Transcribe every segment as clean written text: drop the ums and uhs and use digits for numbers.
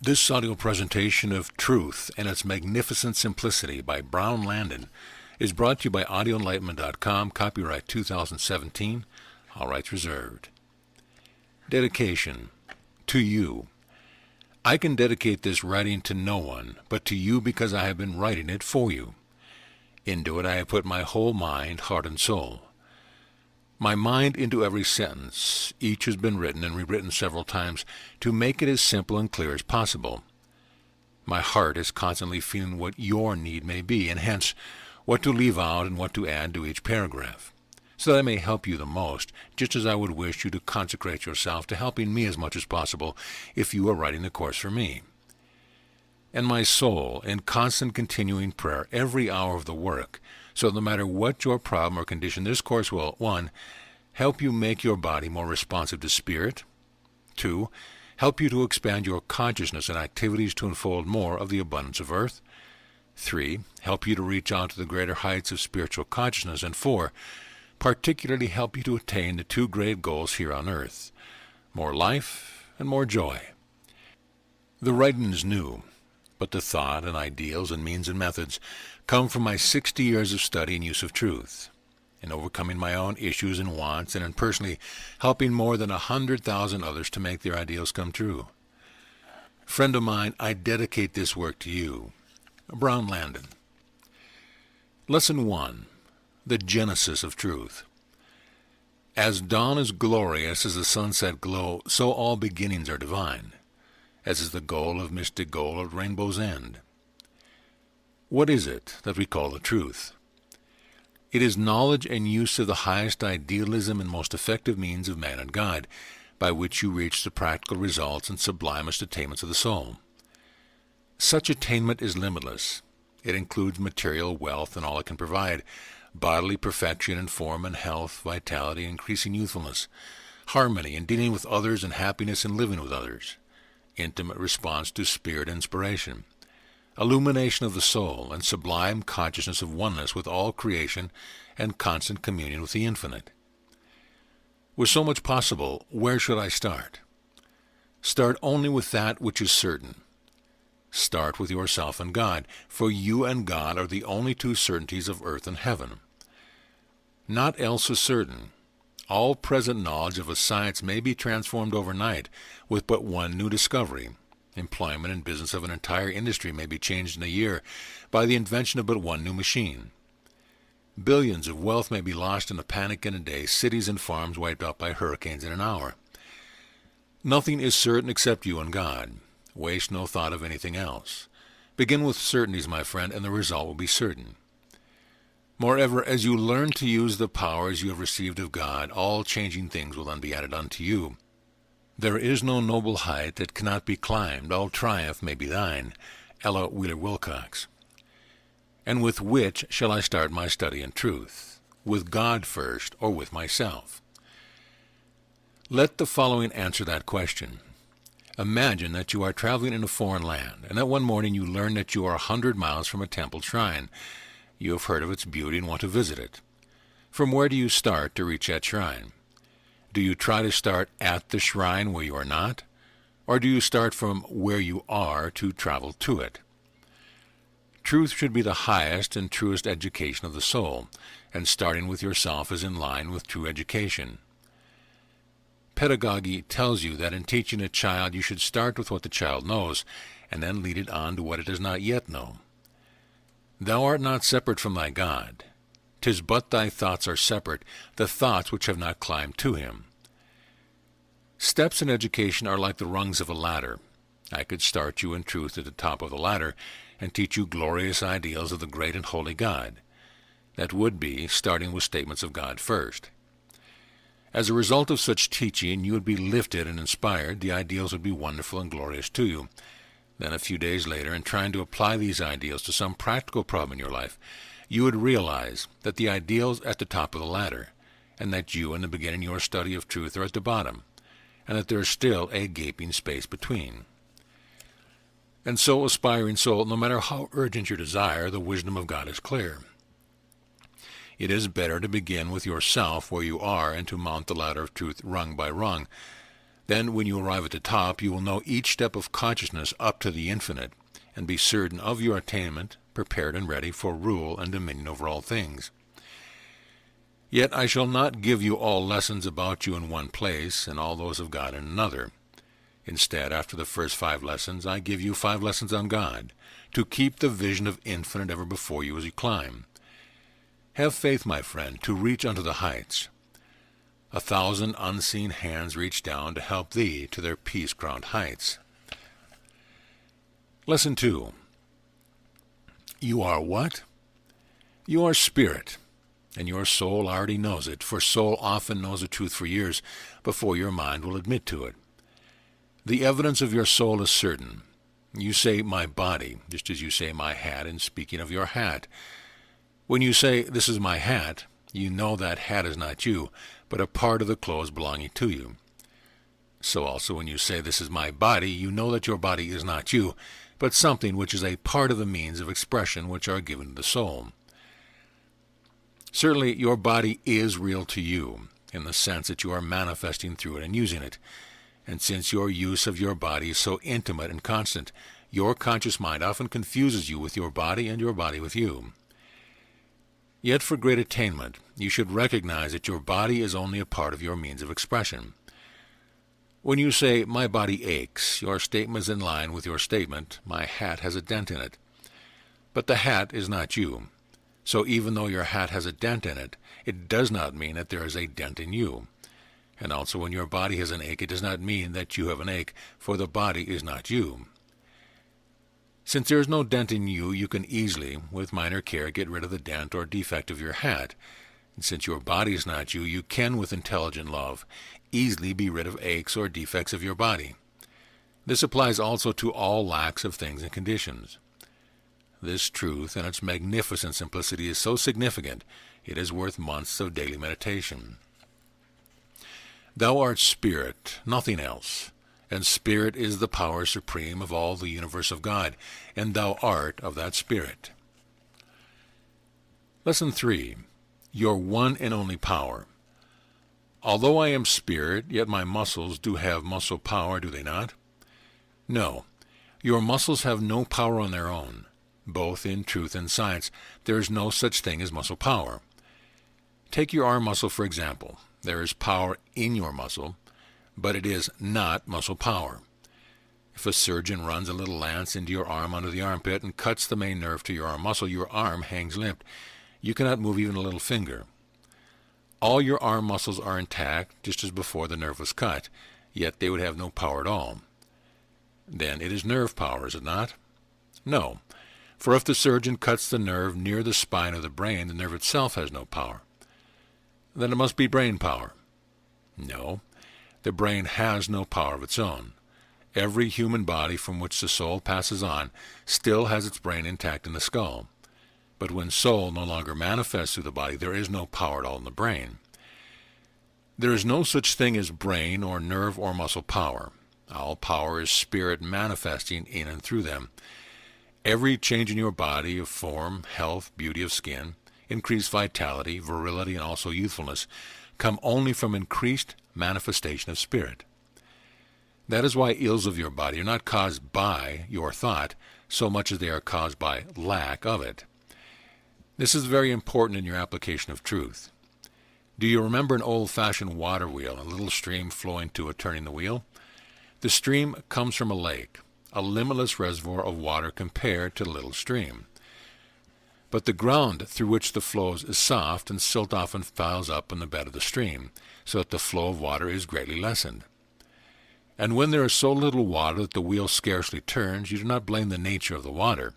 This audio presentation of Truth and its Magnificent Simplicity by Landone is brought to you by audioenlightenment.com, copyright 2017, all rights reserved. Dedication to you. I can dedicate this writing to no one but to you because I have been writing it for you. Into it I have put my whole mind, heart, and soul. My mind into every sentence. Each has been written and rewritten several times to make it as simple and clear as possible. My heart is constantly feeling what your need may be, and hence what to leave out and what to add to each paragraph, so that I may help you the most, just as I would wish you to consecrate yourself to helping me as much as possible if you are writing the course for me. And my soul, in constant continuing prayer every hour of the work, so no matter what your problem or condition, this course will, 1, help you make your body more responsive to spirit. 2, help you to expand your consciousness and activities to unfold more of the abundance of earth. 3, help you to reach out to the greater heights of spiritual consciousness. And 4, particularly help you to attain the two great goals here on earth, more life and more joy. The writing is new, but the thought and ideals and means and methods come from my 60 years of study and use of truth, in overcoming my own issues and wants, and in personally helping more than 100,000 others to make their ideals come true. Friend of mine, I dedicate this work to you. Landone. Lesson 1. The Genesis of Truth. As dawn is glorious as the sunset glow, so all beginnings are divine, as is the goal of mystic goal of rainbow's end. What is it that we call the truth? It is knowledge and use of the highest idealism and most effective means of man and God, by which you reach the practical results and sublimest attainments of the soul. Such attainment is limitless. It includes material wealth and all it can provide, bodily perfection in form and health, vitality, increasing youthfulness, harmony in dealing with others and happiness in living with others, intimate response to spirit inspiration, illumination of the soul, and sublime consciousness of oneness with all creation and constant communion with the infinite. With so much possible, where should I start? Start only with that which is certain. Start with yourself and God, for you and God are the only two certainties of earth and heaven. Naught else is certain. All present knowledge of a science may be transformed overnight with but one new discovery. Employment and business of an entire industry may be changed in a year by the invention of but one new machine. Billions of wealth may be lost in a panic in a day, cities and farms wiped out by hurricanes in an hour. Nothing is certain except you and God. Waste no thought of anything else. Begin with certainties, my friend, and the result will be certain. Moreover, as you learn to use the powers you have received of God, all changing things will then be added unto you. There is no noble height that cannot be climbed. All triumph may be thine. Ella Wheeler Wilcox. And with which shall I start my study in truth? With God first, or with myself? Let the following answer that question. Imagine that you are traveling in a foreign land, and that one morning you learn that you are 100 miles from a temple shrine. You have heard of its beauty and want to visit it. From where do you start to reach that shrine? Do you try to start at the shrine where you are not? Or do you start from where you are to travel to it? Truth should be the highest and truest education of the soul, and starting with yourself is in line with true education. Pedagogy tells you that in teaching a child you should start with what the child knows, and then lead it on to what it does not yet know. Thou art not separate from thy God. 'Tis but thy thoughts are separate, the thoughts which have not climbed to him. Steps in education are like the rungs of a ladder. I could start you in truth at the top of the ladder and teach you glorious ideals of the great and holy God. That would be starting with statements of God first. As a result of such teaching, you would be lifted and inspired. The ideals would be wonderful and glorious to you. Then a few days later, in trying to apply these ideals to some practical problem in your life, you would realize that the ideals are at the top of the ladder, and that you, in the beginning your study of truth, are at the bottom, and that there is still a gaping space between. And so, aspiring soul, no matter how urgent your desire, the wisdom of God is clear. It is better to begin with yourself where you are and to mount the ladder of truth rung by rung. Then when you arrive at the top, you will know each step of consciousness up to the infinite, and be certain of your attainment, prepared and ready for rule and dominion over all things. Yet I shall not give you all lessons about you in one place, and all those of God in another. Instead, after the first 5 lessons, I give you 5 lessons on God, to keep the vision of infinite ever before you as you climb. Have faith, my friend, to reach unto the heights. 1,000 unseen hands reach down to help thee to their peace-crowned heights. Lesson 2. You are what? You are spirit, and your soul already knows it, for soul often knows the truth for years before your mind will admit to it. The evidence of your soul is certain. You say, my body, just as you say my hat in speaking of your hat. When you say, this is my hat, you know that hat is not you, but a part of the clothes belonging to you. So also when you say, this is my body, you know that your body is not you, but something which is a part of the means of expression which are given to the soul. Certainly your body is real to you, in the sense that you are manifesting through it and using it. And since your use of your body is so intimate and constant, your conscious mind often confuses you with your body and your body with you. Yet for great attainment, you should recognize that your body is only a part of your means of expression. When you say, my body aches, your statement is in line with your statement, my hat has a dent in it. But the hat is not you. So even though your hat has a dent in it, it does not mean that there is a dent in you. And also when your body has an ache, it does not mean that you have an ache, for the body is not you. Since there is no dent in you, you can easily, with minor care, get rid of the dent or defect of your hat. And since your body is not you, you can, with intelligent love, easily be rid of aches or defects of your body. This applies also to all lacks of things and conditions. This truth and its magnificent simplicity is so significant, it is worth months of daily meditation. Thou art spirit, nothing else, and spirit is the power supreme of all the universe of God, and thou art of that spirit. Lesson 3. Your one and only power. Although I am spirit, yet my muscles do have muscle power, do they not? No, your muscles have no power on their own. Both in truth and science, there is no such thing as muscle power. Take your arm muscle, for example. There is power in your muscle, but it is not muscle power. If a surgeon runs a little lance into your arm under the armpit and cuts the main nerve to your arm muscle, your arm hangs limp. You cannot move even a little finger. All your arm muscles are intact, just as before the nerve was cut, yet they would have no power at all. Then it is nerve power, is it not? No, for if the surgeon cuts the nerve near the spine of the brain, the nerve itself has no power. Then it must be brain power. No, the brain has no power of its own. Every human body from which the soul passes on still has its brain intact in the skull. But when soul no longer manifests through the body, there is no power at all in the brain. There is no such thing as brain or nerve or muscle power. All power is spirit manifesting in and through them. Every change in your body of form, health, beauty of skin, increased vitality, virility, and also youthfulness come only from increased manifestation of spirit. That is why ills of your body are not caused by your thought so much as they are caused by lack of it. This is very important in your application of truth. Do you remember an old-fashioned water wheel, a little stream flowing to it turning the wheel? The stream comes from a lake, a limitless reservoir of water compared to the little stream. But the ground through which the flows is soft, and silt often piles up in the bed of the stream, so that the flow of water is greatly lessened. And when there is so little water that the wheel scarcely turns, you do not blame the nature of the water.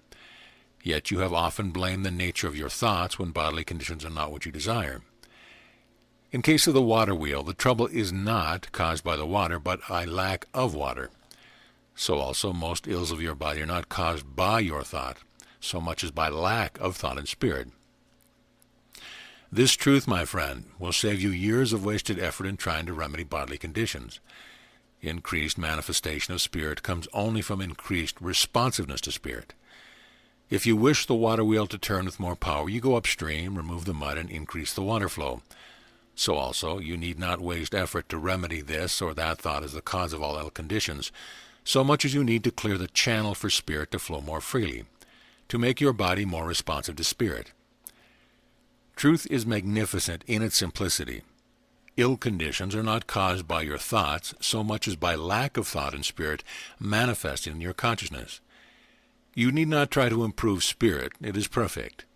Yet you have often blamed the nature of your thoughts when bodily conditions are not what you desire. In case of the water wheel, the trouble is not caused by the water, but a lack of water. So also most ills of your body are not caused by your thought, so much as by lack of thought and spirit. This truth, my friend, will save you years of wasted effort in trying to remedy bodily conditions. Increased manifestation of spirit comes only from increased responsiveness to spirit. If you wish the water wheel to turn with more power, you go upstream, remove the mud, and increase the water flow. So also you need not waste effort to remedy this or that thought as the cause of all ill conditions, so much as you need to clear the channel for spirit to flow more freely, to make your body more responsive to spirit. Truth is magnificent in its simplicity. Ill conditions are not caused by your thoughts so much as by lack of thought and spirit manifesting in your consciousness. You need not try to improve spirit, it is perfect.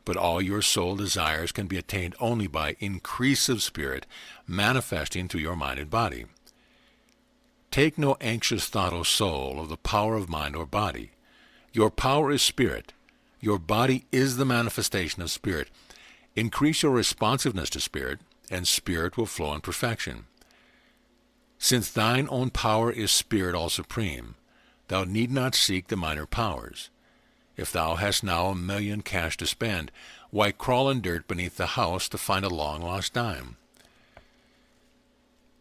But all your soul desires can be attained only by increase of spirit manifesting through your mind and body. Take no anxious thought, O soul, of the power of mind or body. Your power is spirit. Your body is the manifestation of spirit. Increase your responsiveness to spirit, and spirit will flow in perfection. Since thine own power is spirit all supreme, thou need not seek the minor powers. If thou hast now $1,000,000 cash to spend, why crawl in dirt beneath the house to find a long-lost dime?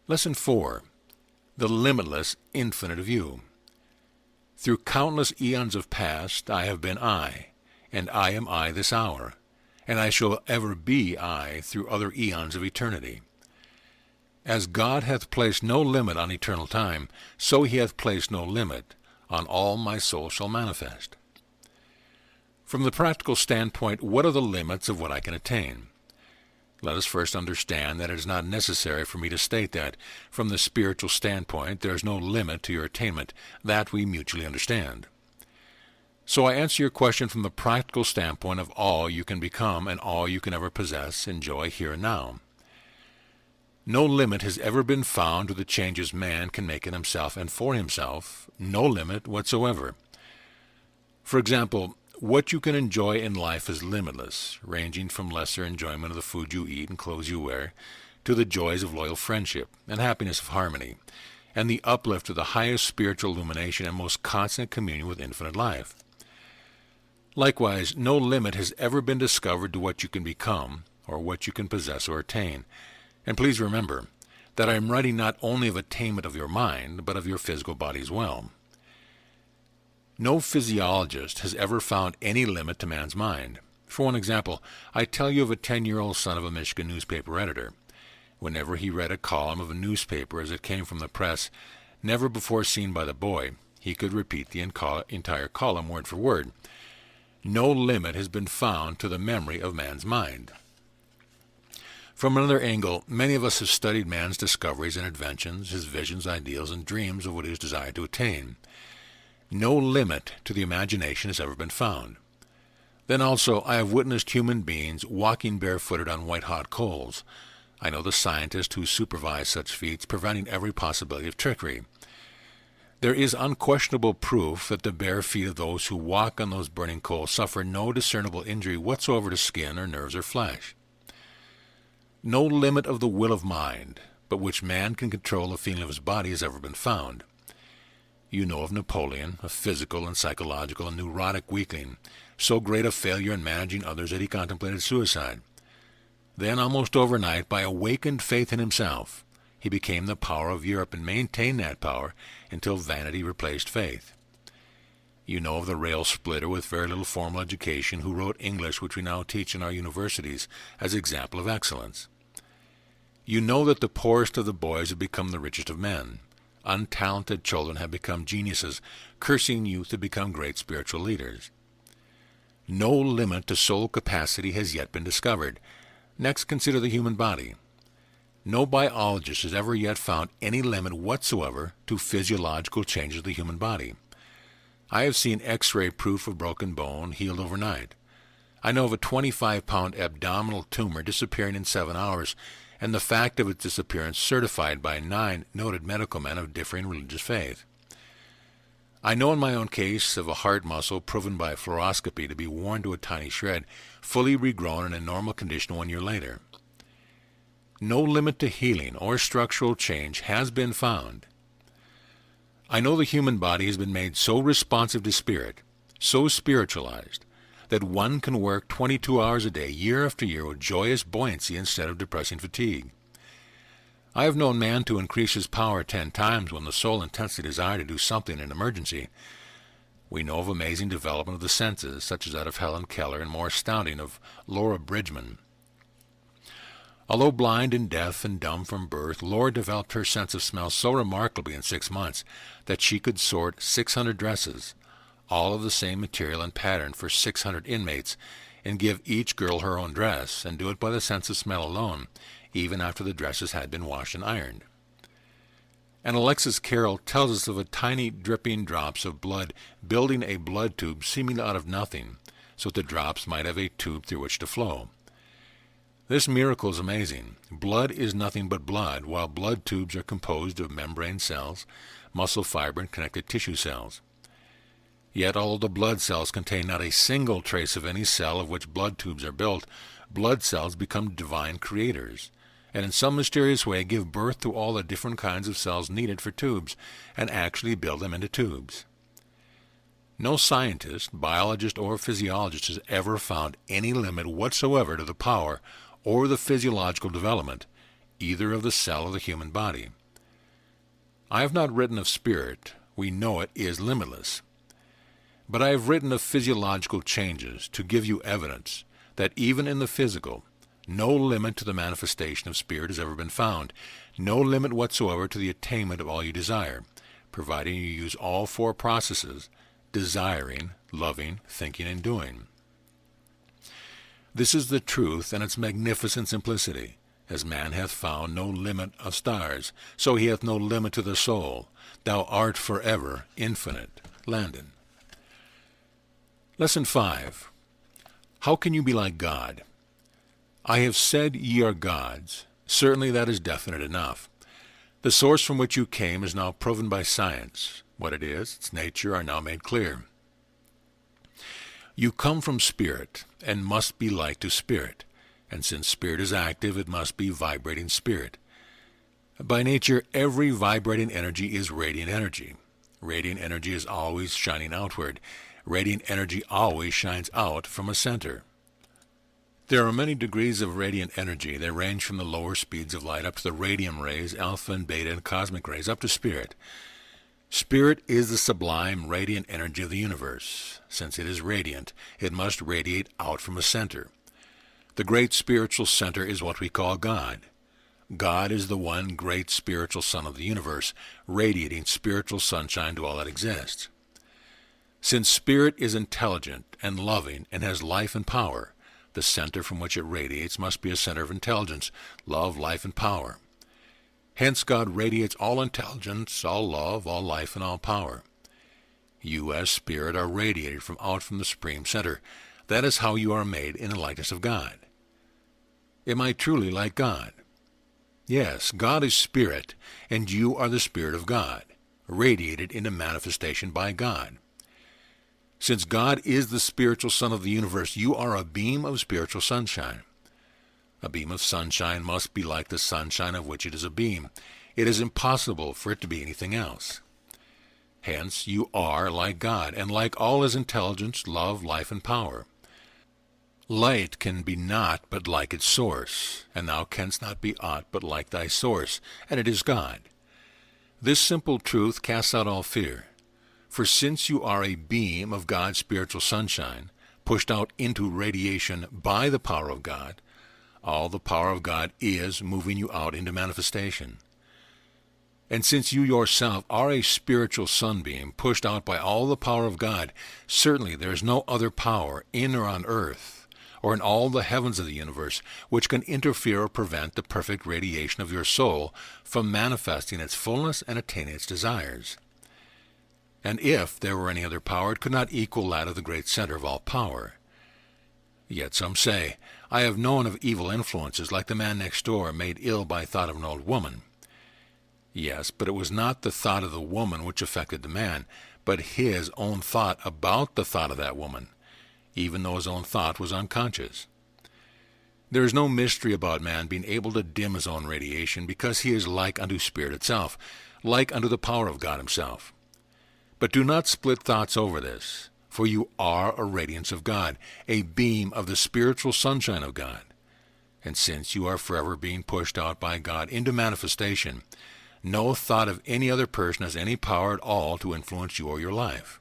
Lesson 4. The limitless, infinite view. Through countless eons of past I have been I, and I am I this hour, and I shall ever be I through other eons of eternity. As God hath placed no limit on eternal time, so he hath placed no limit on all my soul shall manifest. From the practical standpoint, what are the limits of what I can attain? Let us first understand that it is not necessary for me to state that. From the spiritual standpoint, there is no limit to your attainment. That we mutually understand. So I answer your question from the practical standpoint of all you can become and all you can ever possess, enjoy here and now. No limit has ever been found to the changes man can make in himself and for himself, no limit whatsoever. For example, what you can enjoy in life is limitless, ranging from lesser enjoyment of the food you eat and clothes you wear, to the joys of loyal friendship and happiness of harmony, and the uplift of the highest spiritual illumination and most constant communion with infinite life. Likewise, no limit has ever been discovered to what you can become, or what you can possess or attain. And please remember that I am writing not only of attainment of your mind, but of your physical body as well. No physiologist has ever found any limit to man's mind. For one example, I tell you of a 10-year-old son of a Michigan newspaper editor. Whenever he read a column of a newspaper as it came from the press, never before seen by the boy, he could repeat the entire column word for word. No limit has been found to the memory of man's mind. From another angle, many of us have studied man's discoveries and inventions, his visions, ideals, and dreams of what he has desired to attain. No limit to the imagination has ever been found. Then also, I have witnessed human beings walking barefooted on white-hot coals. I know the scientists who supervise such feats, preventing every possibility of trickery. There is unquestionable proof that the bare feet of those who walk on those burning coals suffer no discernible injury whatsoever to skin or nerves or flesh. No limit of the will of mind, but which man can control the feeling of his body, has ever been found. You know of Napoleon, a physical and psychological and neurotic weakling, so great a failure in managing others that he contemplated suicide. Then, almost overnight, by awakened faith in himself, he became the power of Europe and maintained that power until vanity replaced faith. You know of the rail splitter with very little formal education who wrote English, which we now teach in our universities, as example of excellence. You know that the poorest of the boys have become the richest of men. Untalented children have become geniuses. Cursing youth have become great spiritual leaders. No limit to soul capacity has yet been discovered. Next, consider the human body. No biologist has ever yet found any limit whatsoever to physiological changes of the human body. I have seen X-ray proof of broken bone healed overnight. I know of a 25-pound abdominal tumor disappearing in 7 hours, and the fact of its disappearance certified by 9 noted medical men of differing religious faith. I know in my own case of a heart muscle proven by fluoroscopy to be worn to a tiny shred, fully regrown in a normal condition 1 year later. No limit to healing or structural change has been found. I know the human body has been made so responsive to spirit, so spiritualized, that one can work 22 hours a day, year after year, with joyous buoyancy instead of depressing fatigue. I have known man to increase his power 10 times when the soul intensely desired to do something in an emergency. We know of amazing development of the senses, such as that of Helen Keller, and more astounding of Laura Bridgman. Although blind and deaf and dumb from birth, Laura developed her sense of smell so remarkably in 6 months that she could sort 600 dresses, all of the same material and pattern for 600 inmates, and give each girl her own dress, and do it by the sense of smell alone, even after the dresses had been washed and ironed. And Alexis Carrel tells us of a tiny dripping drops of blood building a blood tube seemingly out of nothing, so that the drops might have a tube through which to flow. This miracle is amazing. Blood is nothing but blood, while blood tubes are composed of membrane cells, muscle fiber, and connective tissue cells. Yet, although the blood cells contain not a single trace of any cell of which blood tubes are built, blood cells become divine creators, and in some mysterious way give birth to all the different kinds of cells needed for tubes, and actually build them into tubes. No scientist, biologist, or physiologist has ever found any limit whatsoever to the power or the physiological development, either of the cell or the human body. I have not written of spirit. We know it is limitless. But I have written of physiological changes to give you evidence that even in the physical, no limit to the manifestation of spirit has ever been found, no limit whatsoever to the attainment of all you desire, providing you use all 4 processes: desiring, loving, thinking, and doing. This is the truth and its magnificent simplicity. As man hath found no limit of stars, so he hath no limit to the soul. Thou art forever infinite. Landone. Lesson 5. How can you be like God? I have said ye are gods. Certainly that is definite enough. The source from which you came is now proven by science. What it is, its nature, are now made clear. You come from spirit, and must be like to spirit, and since spirit is active, it must be vibrating spirit. By nature, every vibrating energy is radiant energy. Radiant energy is always shining outward. Radiant energy always shines out from a center. There are many degrees of radiant energy. They range from the lower speeds of light up to the radium rays, alpha and beta, and cosmic rays, up to spirit. Spirit is the sublime radiant energy of the universe. Since it is radiant, it must radiate out from a center. The great spiritual center is what we call God. God is the one great spiritual sun of the universe, radiating spiritual sunshine to all that exists. Since spirit is intelligent and loving and has life and power, the center from which it radiates must be a center of intelligence, love, life, and power. Hence God radiates all intelligence, all love, all life, and all power. You as spirit are radiated from out from the Supreme Center. That is how you are made in the likeness of God. Am I truly like God? Yes, God is spirit, and you are the Spirit of God, radiated into manifestation by God. Since God is the spiritual sun of the universe, you are a beam of spiritual sunshine. A beam of sunshine must be like the sunshine of which it is a beam. It is impossible for it to be anything else. Hence, you are like God, and like all his intelligence, love, life, and power. Light can be not but like its source, and thou canst not be aught but like thy source, and it is God. This simple truth casts out all fear. For since you are a beam of God's spiritual sunshine, pushed out into radiation by the power of God, all the power of God is moving you out into manifestation. And since you yourself are a spiritual sunbeam pushed out by all the power of God, certainly there is no other power in or on earth, or in all the heavens of the universe, which can interfere or prevent the perfect radiation of your soul from manifesting its fullness and attaining its desires. And if there were any other power, it could not equal that of the great center of all power. Yet some say, I have known of evil influences, like the man next door, made ill by thought of an old woman. Yes, but it was not the thought of the woman which affected the man, but his own thought about the thought of that woman, even though his own thought was unconscious. There is no mystery about man being able to dim his own radiation, because he is like unto spirit itself, like unto the power of God himself. But do not split thoughts over this, for you are a radiance of God, a beam of the spiritual sunshine of God. And since you are forever being pushed out by God into manifestation, no thought of any other person has any power at all to influence you or your life.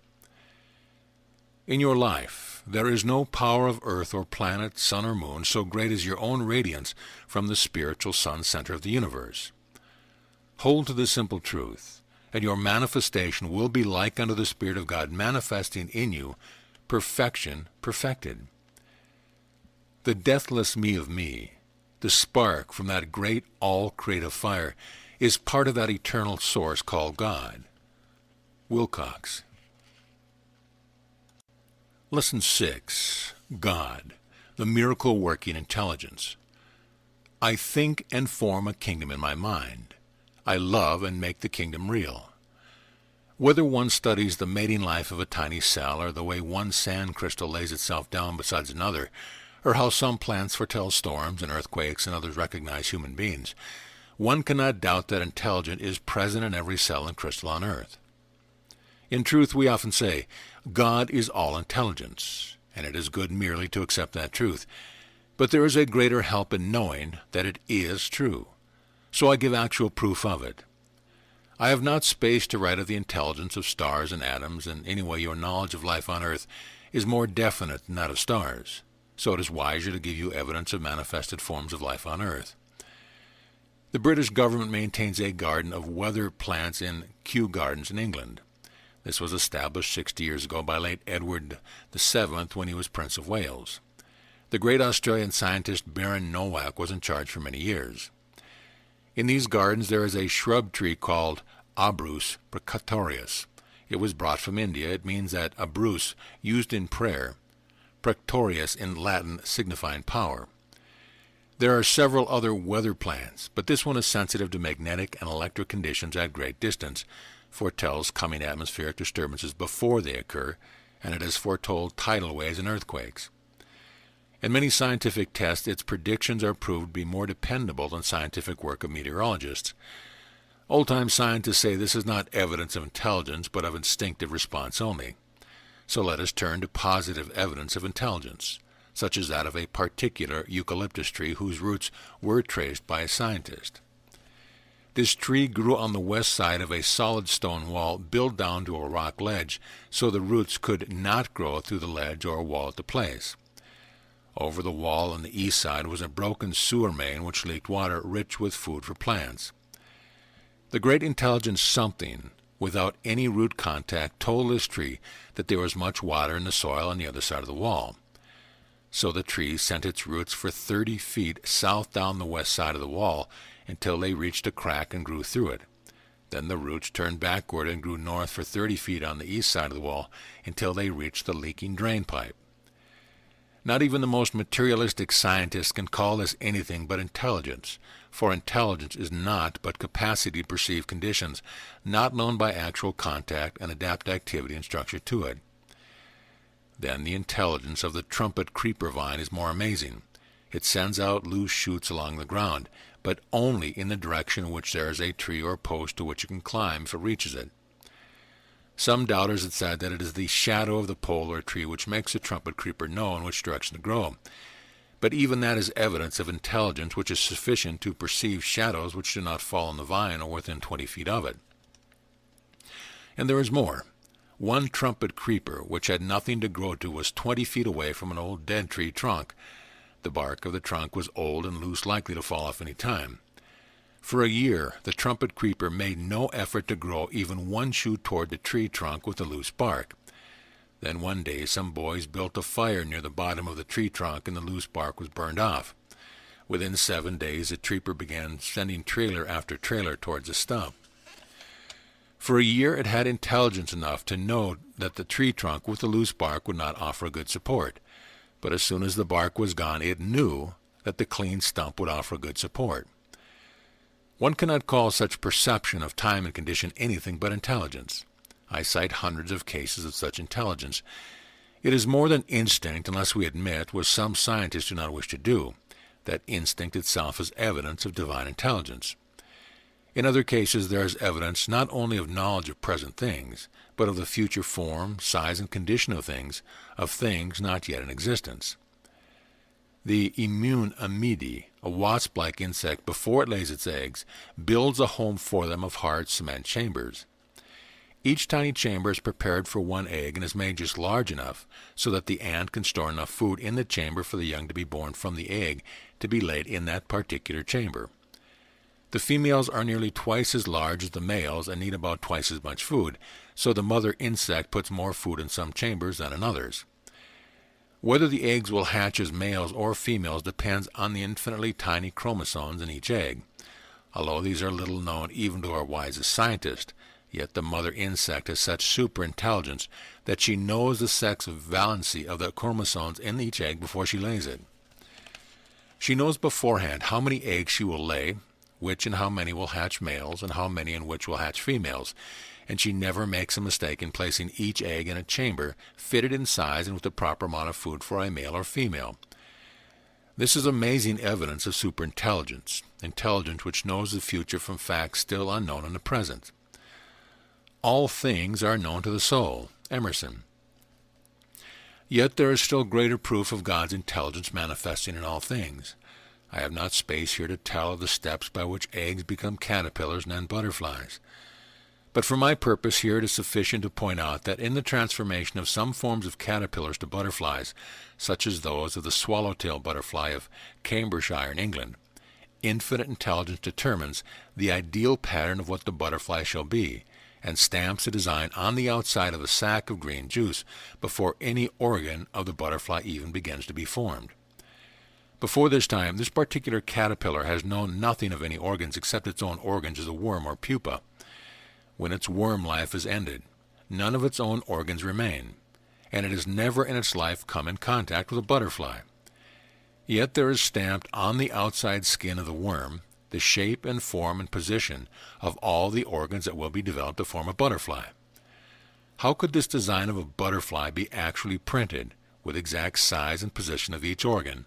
In your life, there is no power of earth or planet, sun or moon so great as your own radiance from the spiritual sun center of the universe. Hold to this simple truth, and your manifestation will be like unto the Spirit of God manifesting in you perfection perfected. The deathless me of me, the spark from that great all-creative fire, is part of that eternal source called God. Wilcox. Lesson 6. God, the miracle-working intelligence. I think and form a kingdom in my mind. I love and make the kingdom real. Whether one studies the mating life of a tiny cell, or the way one sand crystal lays itself down beside another, or how some plants foretell storms and earthquakes and others recognize human beings, one cannot doubt that intelligence is present in every cell and crystal on earth. In truth, we often say, God is all intelligence, and it is good merely to accept that truth. But there is a greater help in knowing that it is true. So I give actual proof of it. I have not space to write of the intelligence of stars and atoms, and anyway your knowledge of life on earth is more definite than that of stars. So it is wiser to give you evidence of manifested forms of life on earth. The British government maintains a garden of weather plants in Kew Gardens in England. This was established 60 years ago by late Edward VII when he was Prince of Wales. The great Australian scientist Baron Nowak was in charge for many years. In these gardens there is a shrub tree called Abrus precatorius. It was brought from India. It means that abrus, used in prayer, precatorius in Latin signifying power. There are several other weather plants, but this one is sensitive to magnetic and electric conditions at great distance, foretells coming atmospheric disturbances before they occur, and it has foretold tidal waves and earthquakes. In many scientific tests, its predictions are proved to be more dependable than scientific work of meteorologists. Old-time scientists say this is not evidence of intelligence, but of instinctive response only. So let us turn to positive evidence of intelligence, such as that of a particular eucalyptus tree whose roots were traced by a scientist. This tree grew on the west side of a solid stone wall built down to a rock ledge, so the roots could not grow through the ledge or wall at the place. Over the wall on the east side was a broken sewer main which leaked water rich with food for plants. The great intelligent something, without any root contact, told this tree that there was much water in the soil on the other side of the wall. So the tree sent its roots for 30 feet south down the west side of the wall until they reached a crack and grew through it. Then the roots turned backward and grew north for 30 feet on the east side of the wall until they reached the leaking drain pipe. Not even the most materialistic scientists can call this anything but intelligence, for intelligence is not but capacity to perceive conditions not known by actual contact and adapt activity and structure to it. Then the intelligence of the trumpet creeper vine is more amazing. It sends out loose shoots along the ground, but only in the direction in which there is a tree or post to which it can climb if it reaches it. Some doubters have said that it is the shadow of the pole or tree which makes the trumpet creeper know in which direction to grow. But even that is evidence of intelligence which is sufficient to perceive shadows which do not fall on the vine or within 20 feet of it. And there is more. One trumpet creeper, which had nothing to grow to, was 20 feet away from an old dead tree trunk. The bark of the trunk was old and loose, likely to fall off any time. For a year, the trumpet creeper made no effort to grow even one shoot toward the tree trunk with the loose bark. Then one day some boys built a fire near the bottom of the tree trunk and the loose bark was burned off. Within 7 days, the creeper began sending trailer after trailer towards the stump. For a year it had intelligence enough to know that the tree trunk with the loose bark would not offer good support. But as soon as the bark was gone, it knew that the clean stump would offer good support. One cannot call such perception of time and condition anything but intelligence. I cite hundreds of cases of such intelligence. It is more than instinct, unless we admit, what some scientists do not wish to do, that instinct itself is evidence of divine intelligence. In other cases, there is evidence not only of knowledge of present things, but of the future form, size, and condition of things not yet in existence. The immune amidi, a wasp-like insect, before it lays its eggs, builds a home for them of hard cement chambers. Each tiny chamber is prepared for one egg and is made just large enough so that the ant can store enough food in the chamber for the young to be born from the egg to be laid in that particular chamber. The females are nearly twice as large as the males and need about twice as much food, so the mother insect puts more food in some chambers than in others. Whether the eggs will hatch as males or females depends on the infinitely tiny chromosomes in each egg. Although these are little known even to our wisest scientists, yet the mother insect has such super intelligence that she knows the sex valency of the chromosomes in each egg before she lays it. She knows beforehand how many eggs she will lay, which and how many will hatch males, and how many and which will hatch females, and she never makes a mistake in placing each egg in a chamber fitted in size and with the proper amount of food for a male or female. This is amazing evidence of superintelligence, intelligence which knows the future from facts still unknown in the present. All things are known to the soul. Emerson. Yet there is still greater proof of God's intelligence manifesting in all things. I have not space here to tell of the steps by which eggs become caterpillars and then butterflies. But for my purpose here it is sufficient to point out that in the transformation of some forms of caterpillars to butterflies, such as those of the swallowtail butterfly of Cambridgeshire in England, infinite intelligence determines the ideal pattern of what the butterfly shall be, and stamps a design on the outside of a sac of green juice before any organ of the butterfly even begins to be formed. Before this time, this particular caterpillar has known nothing of any organs except its own organs as a worm or pupa. When its worm life is ended, none of its own organs remain, and it has never in its life come in contact with a butterfly. Yet there is stamped on the outside skin of the worm the shape and form and position of all the organs that will be developed to form a butterfly. How could this design of a butterfly be actually printed, with exact size and position of each organ,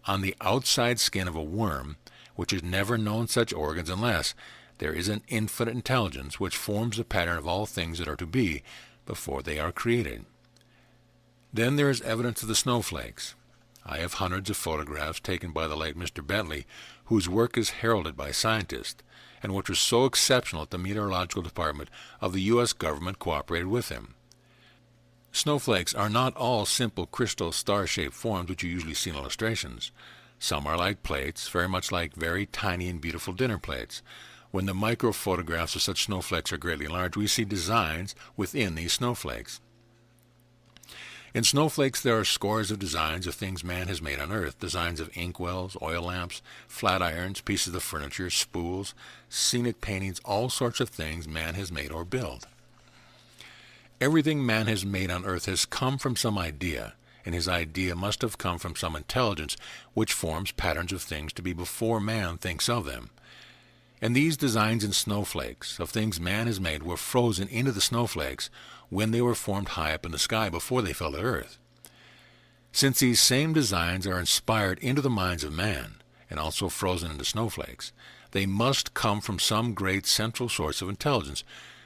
on the outside skin of a worm, which has never known such organs unless there is an infinite intelligence which forms the pattern of all things that are to be before they are created? Then there is evidence of the snowflakes. I have hundreds of photographs taken by the late Mr. Bentley, whose work is heralded by scientists, and which was so exceptional that the Meteorological Department of the U.S. government cooperated with him. Snowflakes are not all simple crystal star-shaped forms which you usually see in illustrations. Some are like plates, very much like very tiny and beautiful dinner plates. When the microphotographs of such snowflakes are greatly enlarged, we see designs within these snowflakes. In snowflakes there are scores of designs of things man has made on earth, designs of inkwells, oil lamps, flat irons, pieces of furniture, spools, scenic paintings, all sorts of things man has made or built. Everything man has made on earth has come from some idea, and his idea must have come from some intelligence which forms patterns of things to be before man thinks of them. And these designs in snowflakes of things man has made were frozen into the snowflakes when they were formed high up in the sky before they fell to earth. Since these same designs are inspired into the minds of man, and also frozen into snowflakes, they must come from some great central source of intelligence,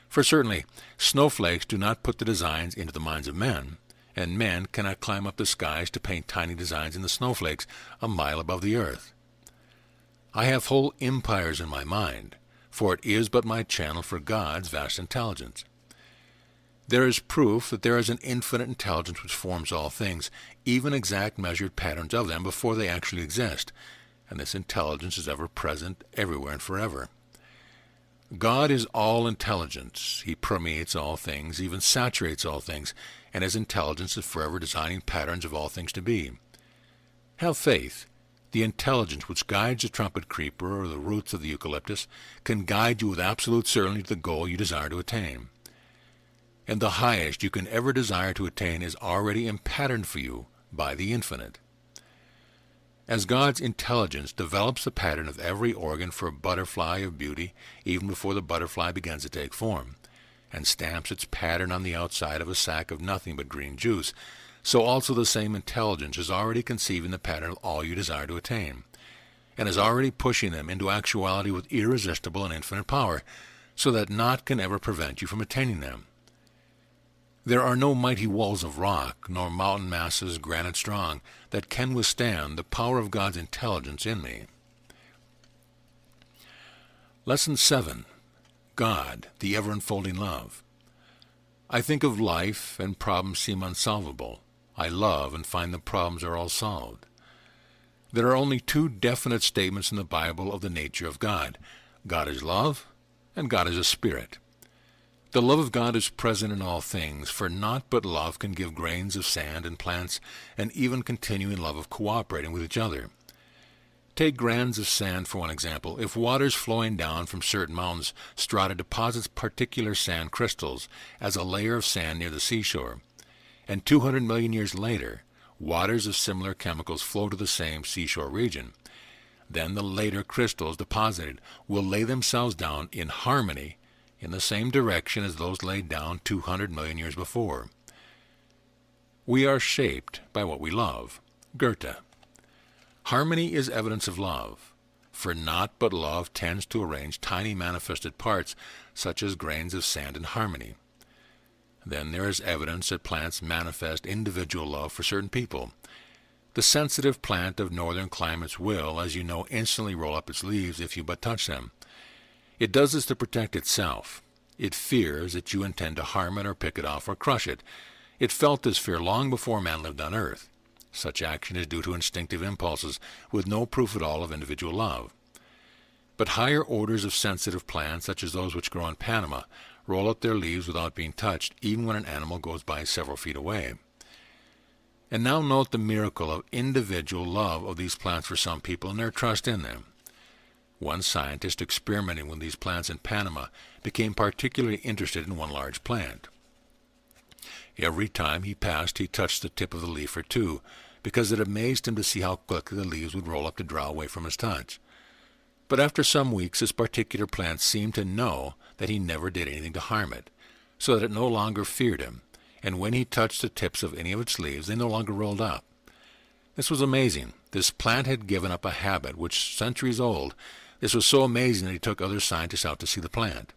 for certainly snowflakes do not put the designs into the minds of men, and men cannot climb up the skies to paint tiny designs in the snowflakes a mile above the earth. I have whole empires in my mind, for it is but my channel for God's vast intelligence. There is proof that there is an infinite intelligence which forms all things, even exact measured patterns of them before they actually exist, and this intelligence is ever present, everywhere and forever. God is all intelligence. He permeates all things, even saturates all things, and his intelligence is forever designing patterns of all things to be. Have faith. The intelligence which guides the trumpet creeper or the roots of the eucalyptus can guide you with absolute certainty to the goal you desire to attain. And the highest you can ever desire to attain is already impatterned for you by the infinite. As God's intelligence develops the pattern of every organ for a butterfly of beauty even before the butterfly begins to take form, and stamps its pattern on the outside of a sack of nothing but green juice, so also the same intelligence is already conceiving the pattern of all you desire to attain, and is already pushing them into actuality with irresistible and infinite power, so that naught can ever prevent you from attaining them. There are no mighty walls of rock, nor mountain masses granite strong, that can withstand the power of God's intelligence in me. Lesson 7. God, the ever-unfolding love. I think of life and problems seem unsolvable. I love and find the problems are all solved. There are only two definite statements in the Bible of the nature of God. God is love, and God is a spirit. The love of God is present in all things, for naught but love can give grains of sand and plants, and even continuing love of cooperating with each other. Take grains of sand for one example. If waters flowing down from certain mountains strata deposits particular sand crystals as a layer of sand near the seashore, and 200 million years later, waters of similar chemicals flow to the same seashore region, then the later crystals deposited will lay themselves down in harmony in the same direction as those laid down 200 million years before. We are shaped by what we love. Goethe. Harmony is evidence of love, for naught but love tends to arrange tiny manifested parts such as grains of sand in harmony. Then there is evidence that plants manifest individual love for certain people. The sensitive plant of northern climates will, as you know, instantly roll up its leaves if you but touch them. It does this to protect itself. It fears that you intend to harm it or pick it off or crush it. It felt this fear long before man lived on earth. Such action is due to instinctive impulses with no proof at all of individual love. But higher orders of sensitive plants, such as those which grow in Panama, roll up their leaves without being touched, even when an animal goes by several feet away. And now note the miracle of individual love of these plants for some people and their trust in them. One scientist experimenting with these plants in Panama became particularly interested in one large plant. Every time he passed, he touched the tip of the leaf or two, because it amazed him to see how quickly the leaves would roll up to draw away from his touch. But after some weeks, this particular plant seemed to know that he never did anything to harm it, so that it no longer feared him, and when he touched the tips of any of its leaves, they no longer rolled up. This was amazing. This plant had given up a habit which, centuries old, this was so amazing that he took other scientists out to see the plant.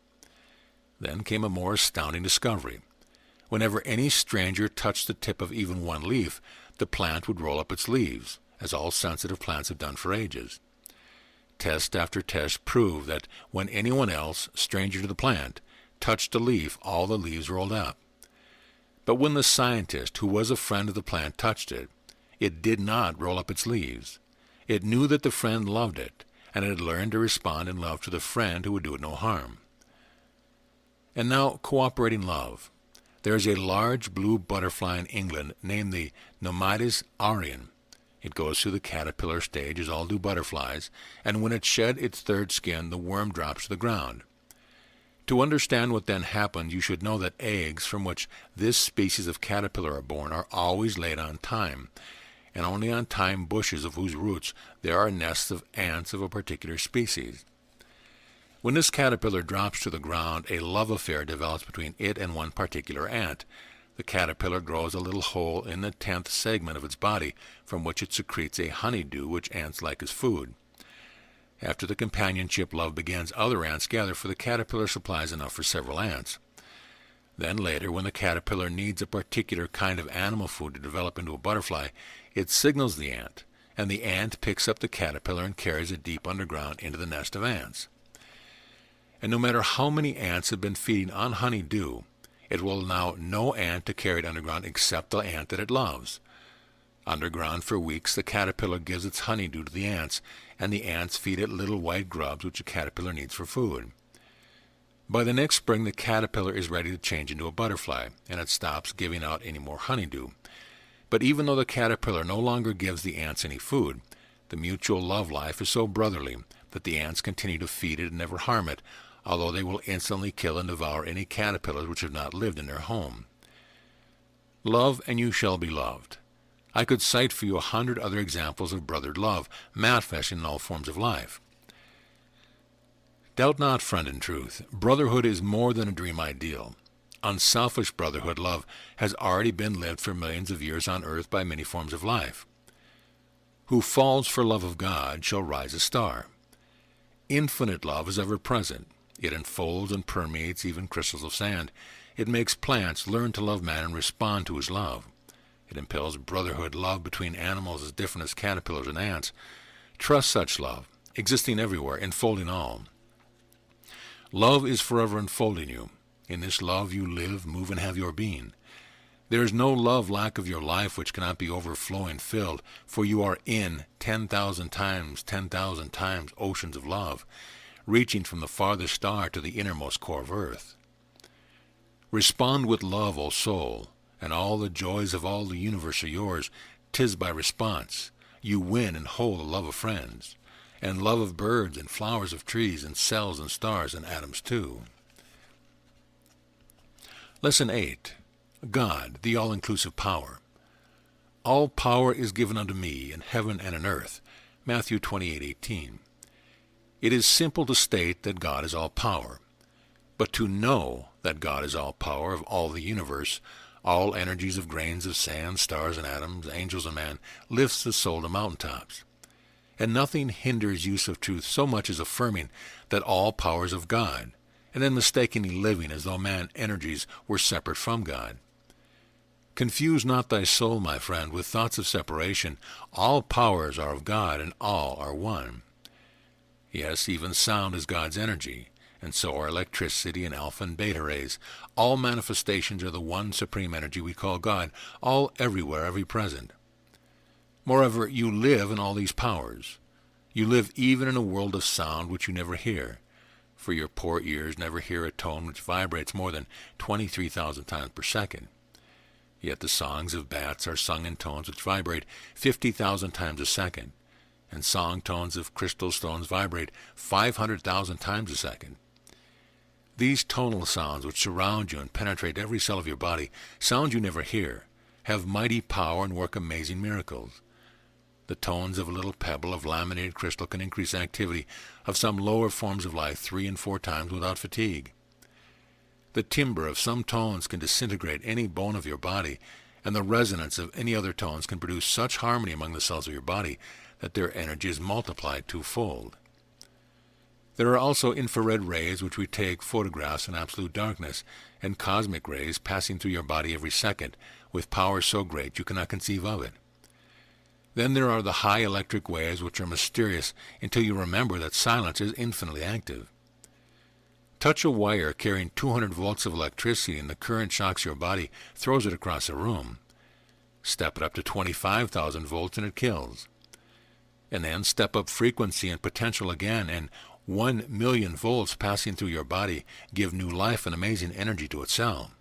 Then came a more astounding discovery. Whenever any stranger touched the tip of even one leaf, the plant would roll up its leaves, as all sensitive plants have done for ages. Test after test proved that when anyone else, stranger to the plant, touched a leaf, all the leaves rolled up. But when the scientist, who was a friend of the plant, touched it, it did not roll up its leaves. It knew that the friend loved it, and it had learned to respond in love to the friend who would do it no harm. And now, cooperating love. There is a large blue butterfly in England named the Nomatis aurion. It goes through the caterpillar stage as all do butterflies, and when it sheds its third skin, the worm drops to the ground. To understand what then happens, you should know that eggs from which this species of caterpillar are born are always laid on thyme, and only on thyme bushes of whose roots there are nests of ants of a particular species. When this caterpillar drops to the ground, a love affair develops between it and one particular ant. The caterpillar grows a little hole in the 10th segment of its body, from which it secretes a honeydew which ants like as food. After the companionship love begins, other ants gather, for the caterpillar supplies enough for several ants. Then later, when the caterpillar needs a particular kind of animal food to develop into a butterfly, it signals the ant, and the ant picks up the caterpillar and carries it deep underground into the nest of ants. And no matter how many ants have been feeding on honeydew, it will allow no ant to carry it underground except the ant that it loves. Underground for weeks, the caterpillar gives its honeydew to the ants, and the ants feed it little white grubs which the caterpillar needs for food. By the next spring, the caterpillar is ready to change into a butterfly, and it stops giving out any more honeydew. But even though the caterpillar no longer gives the ants any food, the mutual love life is so brotherly that the ants continue to feed it and never harm it, although they will instantly kill and devour any caterpillars which have not lived in their home. Love, and you shall be loved. I could cite for you 100 other examples of brothered love, manifesting in all forms of life. Doubt not, friend in truth, brotherhood is more than a dream ideal. Unselfish brotherhood love has already been lived for millions of years on earth by many forms of life. Who falls for love of God shall rise a star. Infinite love is ever present. It enfolds and permeates even crystals of sand. It makes plants learn to love man and respond to his love. It impels brotherhood love between animals as different as caterpillars and ants. Trust such love, existing everywhere, enfolding all. Love is forever enfolding you. In this love you live, move, and have your being. There is no love lack of your life which cannot be overflowing filled, for you are in 10,000 times oceans of love, reaching from the farthest star to the innermost core of earth. Respond with love, O soul, and all the joys of all the universe are yours. 'Tis by response you win and hold the love of friends, and love of birds and flowers of trees and cells and stars and atoms too. Lesson 8. God, the all-inclusive power. All power is given unto me in heaven and in earth. Matthew 28:18. It is simple to state that God is all power, but to know that God is all power of all the universe, all energies of grains of sand, stars and atoms, angels and man, lifts the soul to mountaintops. And nothing hinders use of truth so much as affirming that all power is of God, and then mistakenly living as though man energies were separate from God. Confuse not thy soul, my friend, with thoughts of separation. All powers are of God, and all are one. Yes, even sound is God's energy, and so are electricity and alpha and beta rays. All manifestations are the one supreme energy we call God, all everywhere, every present. Moreover, you live in all these powers. You live even in a world of sound which you never hear, for your poor ears never hear a tone which vibrates more than 23,000 times per second. Yet the songs of bats are sung in tones which vibrate 50,000 times a second, and song tones of crystal stones vibrate 500,000 times a second. These tonal sounds which surround you and penetrate every cell of your body, sounds you never hear, have mighty power and work amazing miracles. The tones of a little pebble of laminated crystal can increase activity of some lower forms of life 3 and 4 times without fatigue. The timbre of some tones can disintegrate any bone of your body, and the resonance of any other tones can produce such harmony among the cells of your body that their energy is multiplied twofold. There are also infrared rays which we take photographs in absolute darkness, and cosmic rays passing through your body every second, with power so great you cannot conceive of it. Then there are the high electric waves which are mysterious until you remember that silence is infinitely active. Touch a wire carrying 200 volts of electricity and the current shocks your body, throws it across a room. Step it up to 25,000 volts and it kills. And then step up frequency and potential again, and 1 million volts passing through your body give new life and amazing energy to its cell.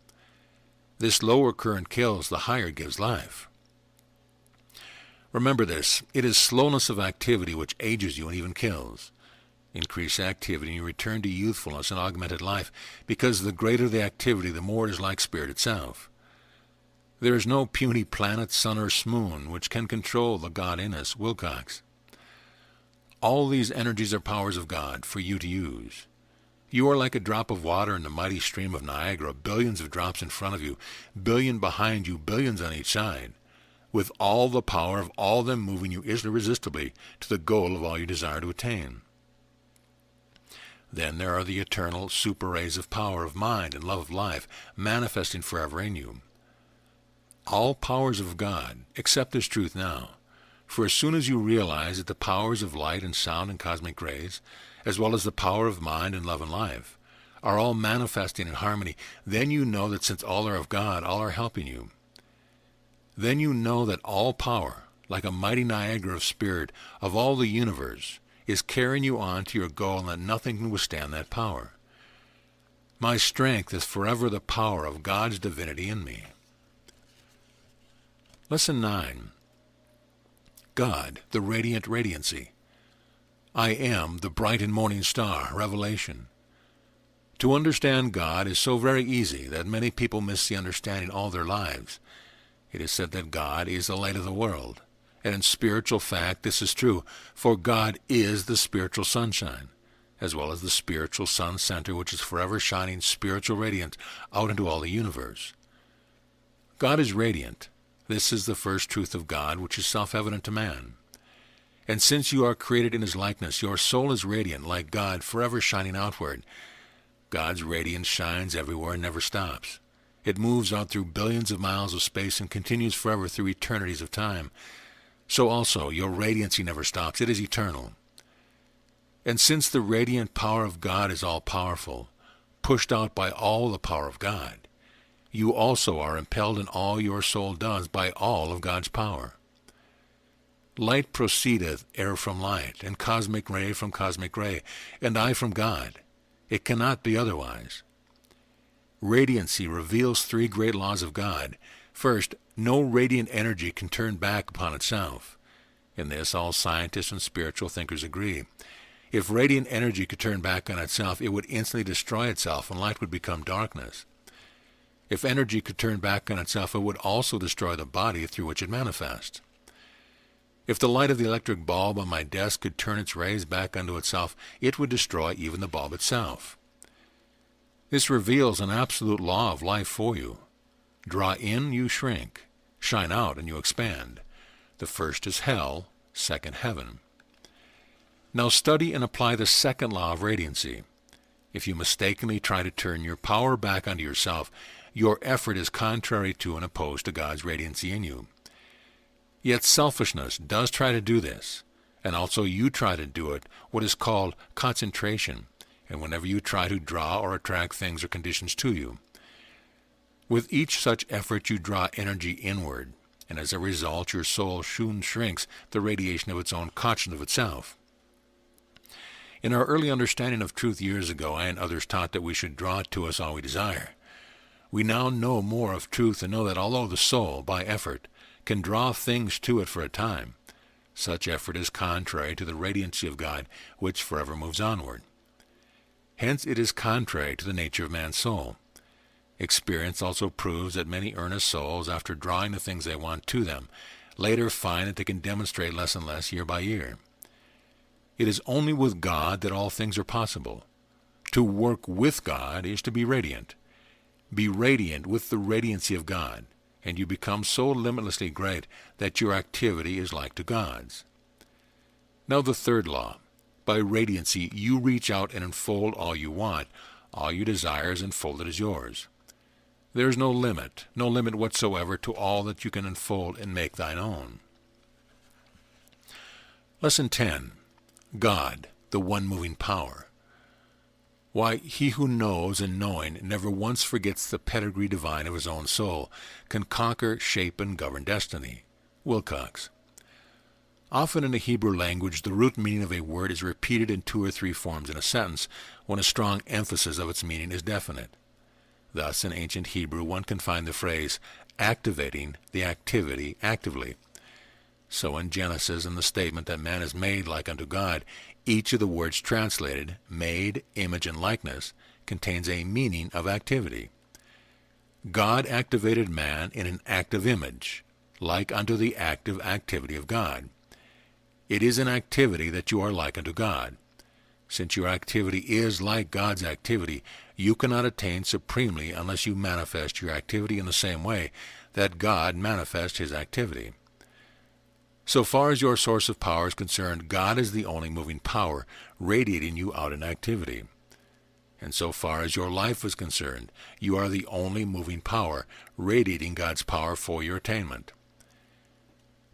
This lower current kills, the higher gives life. Remember this, it is slowness of activity which ages you and even kills. Increase activity and you return to youthfulness and augmented life, because the greater the activity, the more it is like spirit itself. There is no puny planet, sun, or moon which can control the God in us. Wilcox. All these energies are powers of God for you to use. You are like a drop of water in the mighty stream of Niagara, billions of drops in front of you, billion behind you, billions on each side, with all the power of all them moving you irresistibly to the goal of all you desire to attain. Then there are the eternal super rays of power of mind and love of life, manifesting forever in you. All powers of God, accept this truth now, for as soon as you realize that the powers of light and sound and cosmic rays, as well as the power of mind and love and life, are all manifesting in harmony, then you know that since all are of God, all are helping you. Then you know that all power, like a mighty Niagara of spirit of all the universe, is carrying you on to your goal, and that nothing can withstand that power. My strength is forever the power of God's divinity in me. Lesson 9. God, the radiant radiancy. I am the bright and morning star, Revelation. To understand God is so very easy that many people miss the understanding all their lives. It is said that God is the light of the world. And in spiritual fact, this is true, for God is the spiritual sunshine, as well as the spiritual sun center, which is forever shining spiritual radiance out into all the universe. God is radiant. This is the first truth of God, which is self-evident to man. And since you are created in his likeness, your soul is radiant, like God, forever shining outward. God's radiance shines everywhere and never stops. It moves out through billions of miles of space and continues forever through eternities of time. So also, your radiancy never stops. It is eternal. And since the radiant power of God is all-powerful, pushed out by all the power of God. You also are impelled in all your soul does by all of God's power. Light proceedeth ere from light, and cosmic ray from cosmic ray, and I from God. It cannot be otherwise. Radiancy reveals three great laws of God. First, no radiant energy can turn back upon itself. In this, all scientists and spiritual thinkers agree. If radiant energy could turn back on itself, it would instantly destroy itself, and light would become darkness. If energy could turn back on itself, it would also destroy the body through which it manifests. If the light of the electric bulb on my desk could turn its rays back unto itself, it would destroy even the bulb itself. This reveals an absolute law of life for you. Draw in, you shrink. Shine out, and you expand. The first is hell, second heaven. Now study and apply the second law of radiancy. If you mistakenly try to turn your power back onto yourself, your effort is contrary to and opposed to God's radiancy in you. Yet selfishness does try to do this, and also you try to do it, what is called concentration, and whenever you try to draw or attract things or conditions to you. With each such effort you draw energy inward, and as a result your soul soon shrinks the radiation of its own consciousness of itself. In our early understanding of truth years ago, I and others taught that we should draw to us all we desire. We now know more of truth and know that although the soul, by effort, can draw things to it for a time, such effort is contrary to the radiancy of God, which forever moves onward. Hence it is contrary to the nature of man's soul. Experience also proves that many earnest souls, after drawing the things they want to them, later find that they can demonstrate less and less year by year. It is only with God that all things are possible. To work with God is to be radiant. Be radiant with the radiancy of God, and you become so limitlessly great that your activity is like to God's. Now the third law. By radiancy you reach out and enfold all you want. All you desire is enfolded as yours. There is no limit whatsoever to all that you can enfold and make thine own. Lesson 10. God, the one moving power. Why, he who knows and knowing never once forgets the pedigree divine of his own soul, can conquer, shape, and govern destiny. Wilcox. Often in the Hebrew language, the root meaning of a word is repeated in 2 or 3 forms in a sentence, when a strong emphasis of its meaning is definite. Thus, in ancient Hebrew, one can find the phrase, activating the activity actively. So in Genesis, in the statement that man is made like unto God, each of the words translated, made, image, and likeness, contains a meaning of activity. God activated man in an active image, like unto the active activity of God. It is in activity that you are like unto God. Since your activity is like God's activity, you cannot attain supremely unless you manifest your activity in the same way that God manifests his activity. So far as your source of power is concerned, God is the only moving power, radiating you out in activity. And so far as your life is concerned, you are the only moving power, radiating God's power for your attainment.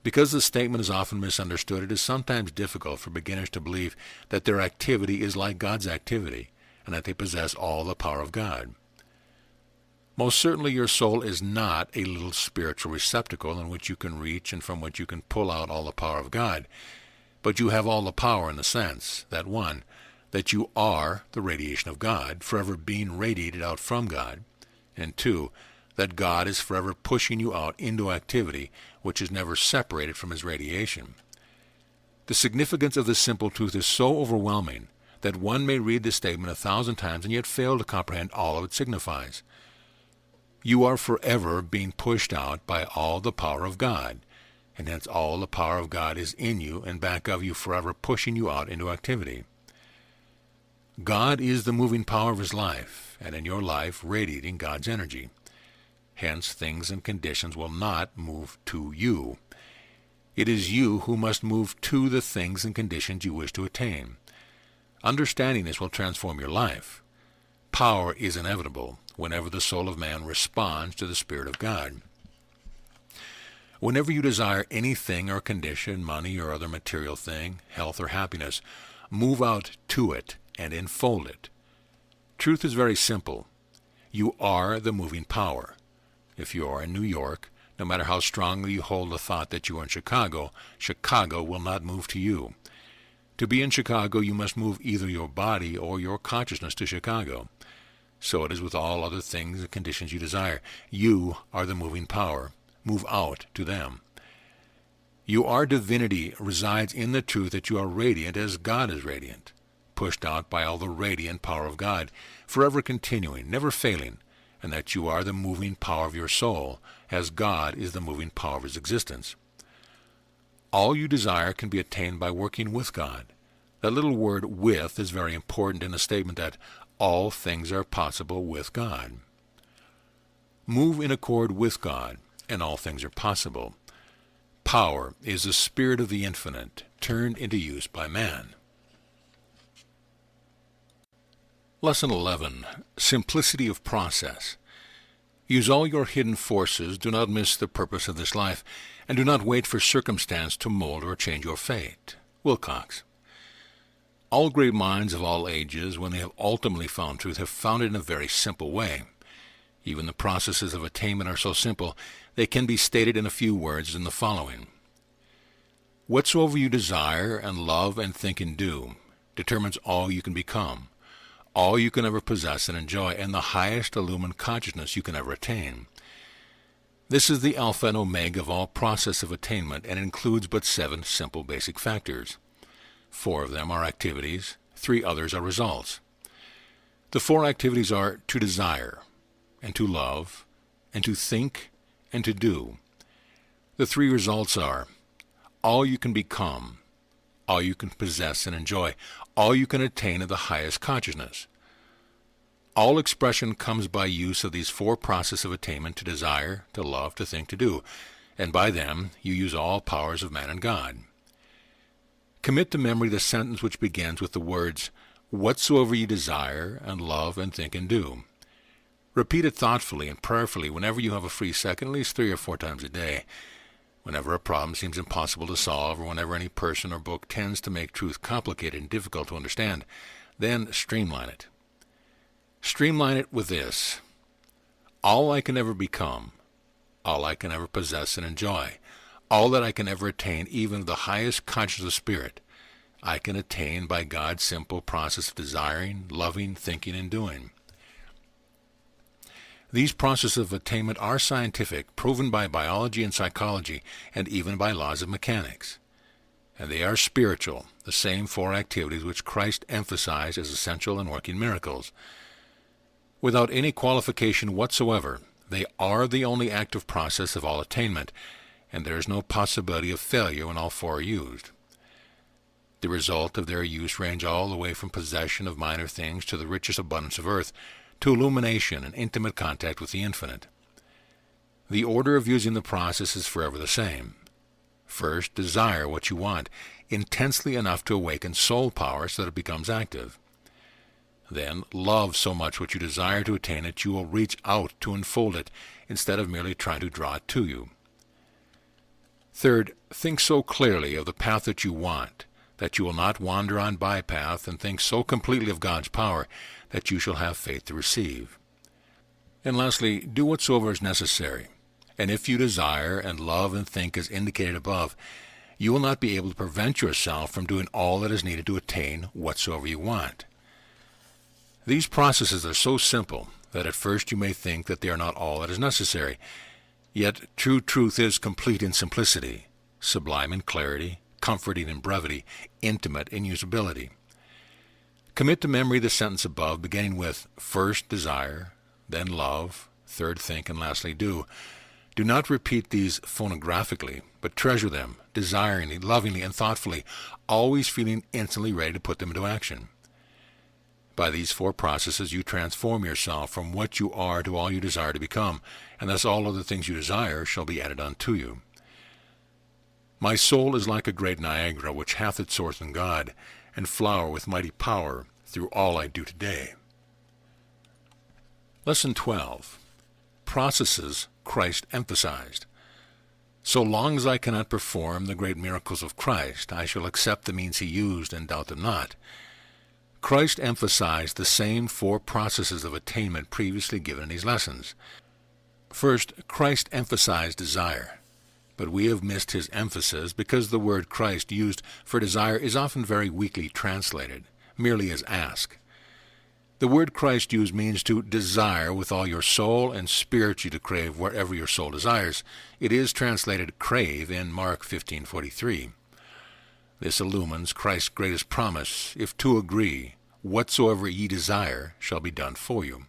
Because the statement is often misunderstood, it is sometimes difficult for beginners to believe that their activity is like God's activity, and that they possess all the power of God. Most certainly your soul is not a little spiritual receptacle in which you can reach and from which you can pull out all the power of God, but you have all the power in the sense that 1, that you are the radiation of God, forever being radiated out from God, and 2, that God is forever pushing you out into activity which is never separated from his radiation. The significance of this simple truth is so overwhelming that one may read this statement 1,000 times and yet fail to comprehend all it signifies. You are forever being pushed out by all the power of God, and hence all the power of God is in you and back of you, forever pushing you out into activity. God is the moving power of his life, and in your life radiating God's energy. Hence, things and conditions will not move to you. It is you who must move to the things and conditions you wish to attain. Understanding this will transform your life. Power is inevitable whenever the soul of man responds to the Spirit of God. Whenever you desire anything or condition, money or other material thing, health or happiness, move out to it and enfold it. Truth is very simple. You are the moving power. If you are in New York, no matter how strongly you hold the thought that you are in Chicago, Chicago will not move to you. To be in Chicago, you must move either your body or your consciousness to Chicago. So it is with all other things and conditions you desire. You are the moving power. Move out to them. Your divinity resides in the truth that you are radiant as God is radiant, pushed out by all the radiant power of God, forever continuing, never failing, and that you are the moving power of your soul, as God is the moving power of his existence. All you desire can be attained by working with God. That little word "with" is very important in the statement that all things are possible with God. Move in accord with God, and all things are possible. Power is the spirit of the infinite, turned into use by man. Lesson 11. Simplicity of process. Use all your hidden forces, do not miss the purpose of this life, and do not wait for circumstance to mold or change your fate. Wilcox. All great minds of all ages, when they have ultimately found truth, have found it in a very simple way. Even the processes of attainment are so simple, they can be stated in a few words in the following. Whatsoever you desire and love and think and do determines all you can become, all you can ever possess and enjoy, and the highest illumined consciousness you can ever attain. This is the alpha and omega of all process of attainment, and includes but 7 simple basic factors. 4 of them are activities, 3 others are results. The 4 activities are to desire, and to love, and to think, and to do. The 3 results are all you can become, all you can possess and enjoy, all you can attain of the highest consciousness. All expression comes by use of these 4 processes of attainment: to desire, to love, to think, to do, and by them you use all powers of man and God. Commit to memory the sentence which begins with the words, whatsoever you desire and love and think and do. Repeat it thoughtfully and prayerfully whenever you have a free second, at least 3 or 4 times a day. Whenever a problem seems impossible to solve, or whenever any person or book tends to make truth complicated and difficult to understand, then streamline it. Streamline it with this: all I can ever become, all I can ever possess and enjoy, all that I can ever attain, even the highest consciousness of spirit, I can attain by God's simple process of desiring, loving, thinking, and doing. These processes of attainment are scientific, proven by biology and psychology, and even by laws of mechanics. And they are spiritual, the same 4 activities which Christ emphasized as essential in working miracles. Without any qualification whatsoever, they are the only active process of all attainment, and there is no possibility of failure when all 4 are used. The result of their use range all the way from possession of minor things to the richest abundance of earth, to illumination and intimate contact with the infinite. The order of using the process is forever the same. First, desire what you want, intensely enough to awaken soul power so that it becomes active. Then, love so much what you desire to attain it you will reach out to unfold it, instead of merely trying to draw it to you. Third, think so clearly of the path that you want, that you will not wander on bypath, and think so completely of God's power that you shall have faith to receive. And lastly, do whatsoever is necessary, and if you desire and love and think as indicated above, you will not be able to prevent yourself from doing all that is needed to attain whatsoever you want. These processes are so simple that at first you may think that they are not all that is necessary, yet true truth is complete in simplicity, sublime in clarity, comforting in brevity, intimate in usability. Commit to memory the sentence above, beginning with first desire, then love, third think, and lastly do. Do not repeat these phonographically, but treasure them, desiringly, lovingly, and thoughtfully, always feeling instantly ready to put them into action. By these 4 processes you transform yourself from what you are to all you desire to become, and thus all other things you desire shall be added unto you. My soul is like a great Niagara, which hath its source in God, and flower with mighty power through all I do today. Lesson 12. Processes Christ emphasized. So long as I cannot perform the great miracles of Christ, I shall accept the means he used and doubt them not. Christ emphasized the same four processes of attainment previously given in these lessons. First, Christ emphasized desire, but we have missed his emphasis because the word Christ used for desire is often very weakly translated, merely as ask. The word Christ used means to desire with all your soul and spiritually to crave whatever your soul desires. It is translated crave in Mark 15:43. This illumines Christ's greatest promise, if two agree, whatsoever ye desire shall be done for you.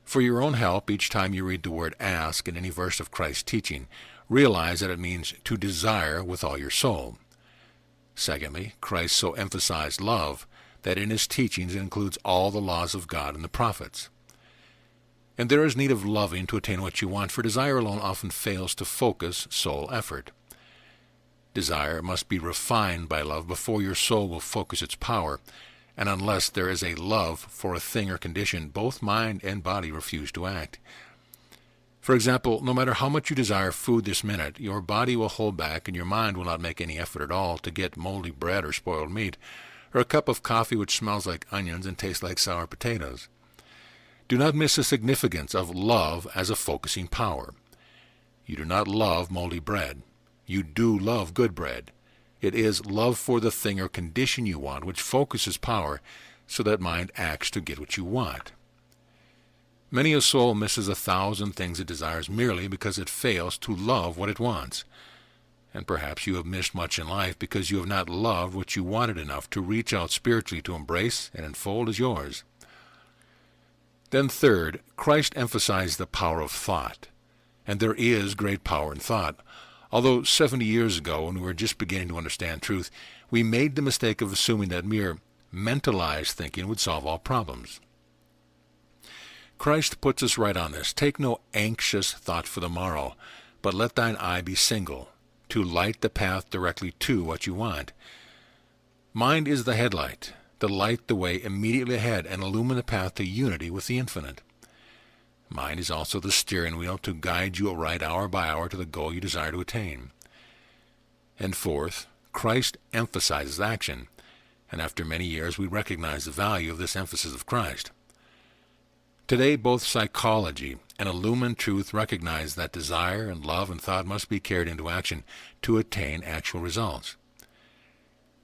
For your own help, each time you read the word ask in any verse of Christ's teaching, realize that it means to desire with all your soul. Secondly, Christ so emphasized love that in his teachings it includes all the laws of God and the prophets. And there is need of loving to attain what you want, for desire alone often fails to focus soul effort. Desire must be refined by love before your soul will focus its power, and unless there is a love for a thing or condition, both mind and body refuse to act. For example, no matter how much you desire food this minute, your body will hold back and your mind will not make any effort at all to get moldy bread or spoiled meat, or a cup of coffee which smells like onions and tastes like sour potatoes. Do not miss the significance of love as a focusing power. You do not love moldy bread. You do love good bread. It is love for the thing or condition you want which focuses power so that mind acts to get what you want. Many a soul misses 1,000 things it desires merely because it fails to love what it wants. And perhaps you have missed much in life because you have not loved what you wanted enough to reach out spiritually to embrace and enfold as yours. Then third, Christ emphasized the power of thought. And there is great power in thought. Although 70 years ago, when we were just beginning to understand truth, we made the mistake of assuming that mere mentalized thinking would solve all problems. Christ puts us right on this. Take no anxious thought for the morrow, but let thine eye be single, to light the path directly to what you want. Mind is the headlight, to light the way immediately ahead and illumine the path to unity with the infinite. Mind is also the steering wheel to guide you aright hour by hour to the goal you desire to attain. And fourth, Christ emphasizes action, and after many years we recognize the value of this emphasis of Christ. Today, both psychology and illumined truth recognize that desire and love and thought must be carried into action to attain actual results.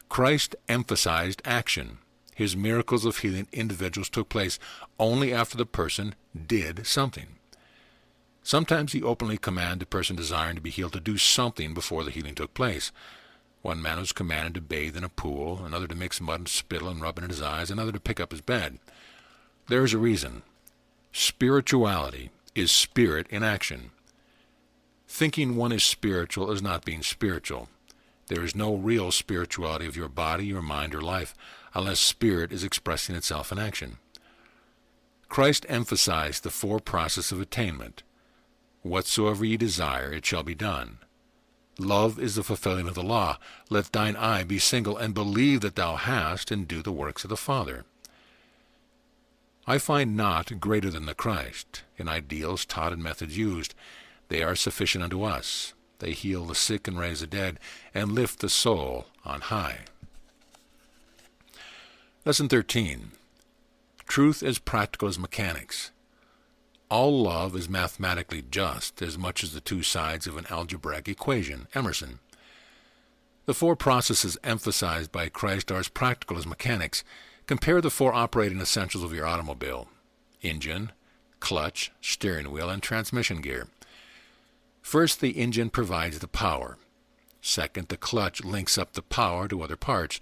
Christ emphasized action. His miracles of healing individuals took place only after the person did something. Sometimes he openly commanded the person desiring to be healed to do something before the healing took place. One man was commanded to bathe in a pool, another to mix mud and spittle and rub it in his eyes, another to pick up his bed. There is a reason. Spirituality is spirit in action. Thinking one is spiritual is not being spiritual. There is no real spirituality of your body, your mind, or life unless spirit is expressing itself in action. Christ emphasized the four processes of attainment. Whatsoever ye desire, it shall be done. Love is the fulfilling of the law. Let thine eye be single, and believe that thou hast, and do the works of the Father. I find not greater than the Christ in ideals taught and methods used. They are sufficient unto us. They heal the sick and raise the dead, and lift the soul on high. Lesson 13. Truth as practical as mechanics. All love is mathematically just as much as the two sides of an algebraic equation. Emerson. The four processes emphasized by Christ are as practical as mechanics. Compare the four operating essentials of your automobile: engine, clutch, steering wheel, and transmission gear. First, the engine provides the power. Second, the clutch links up the power to other parts.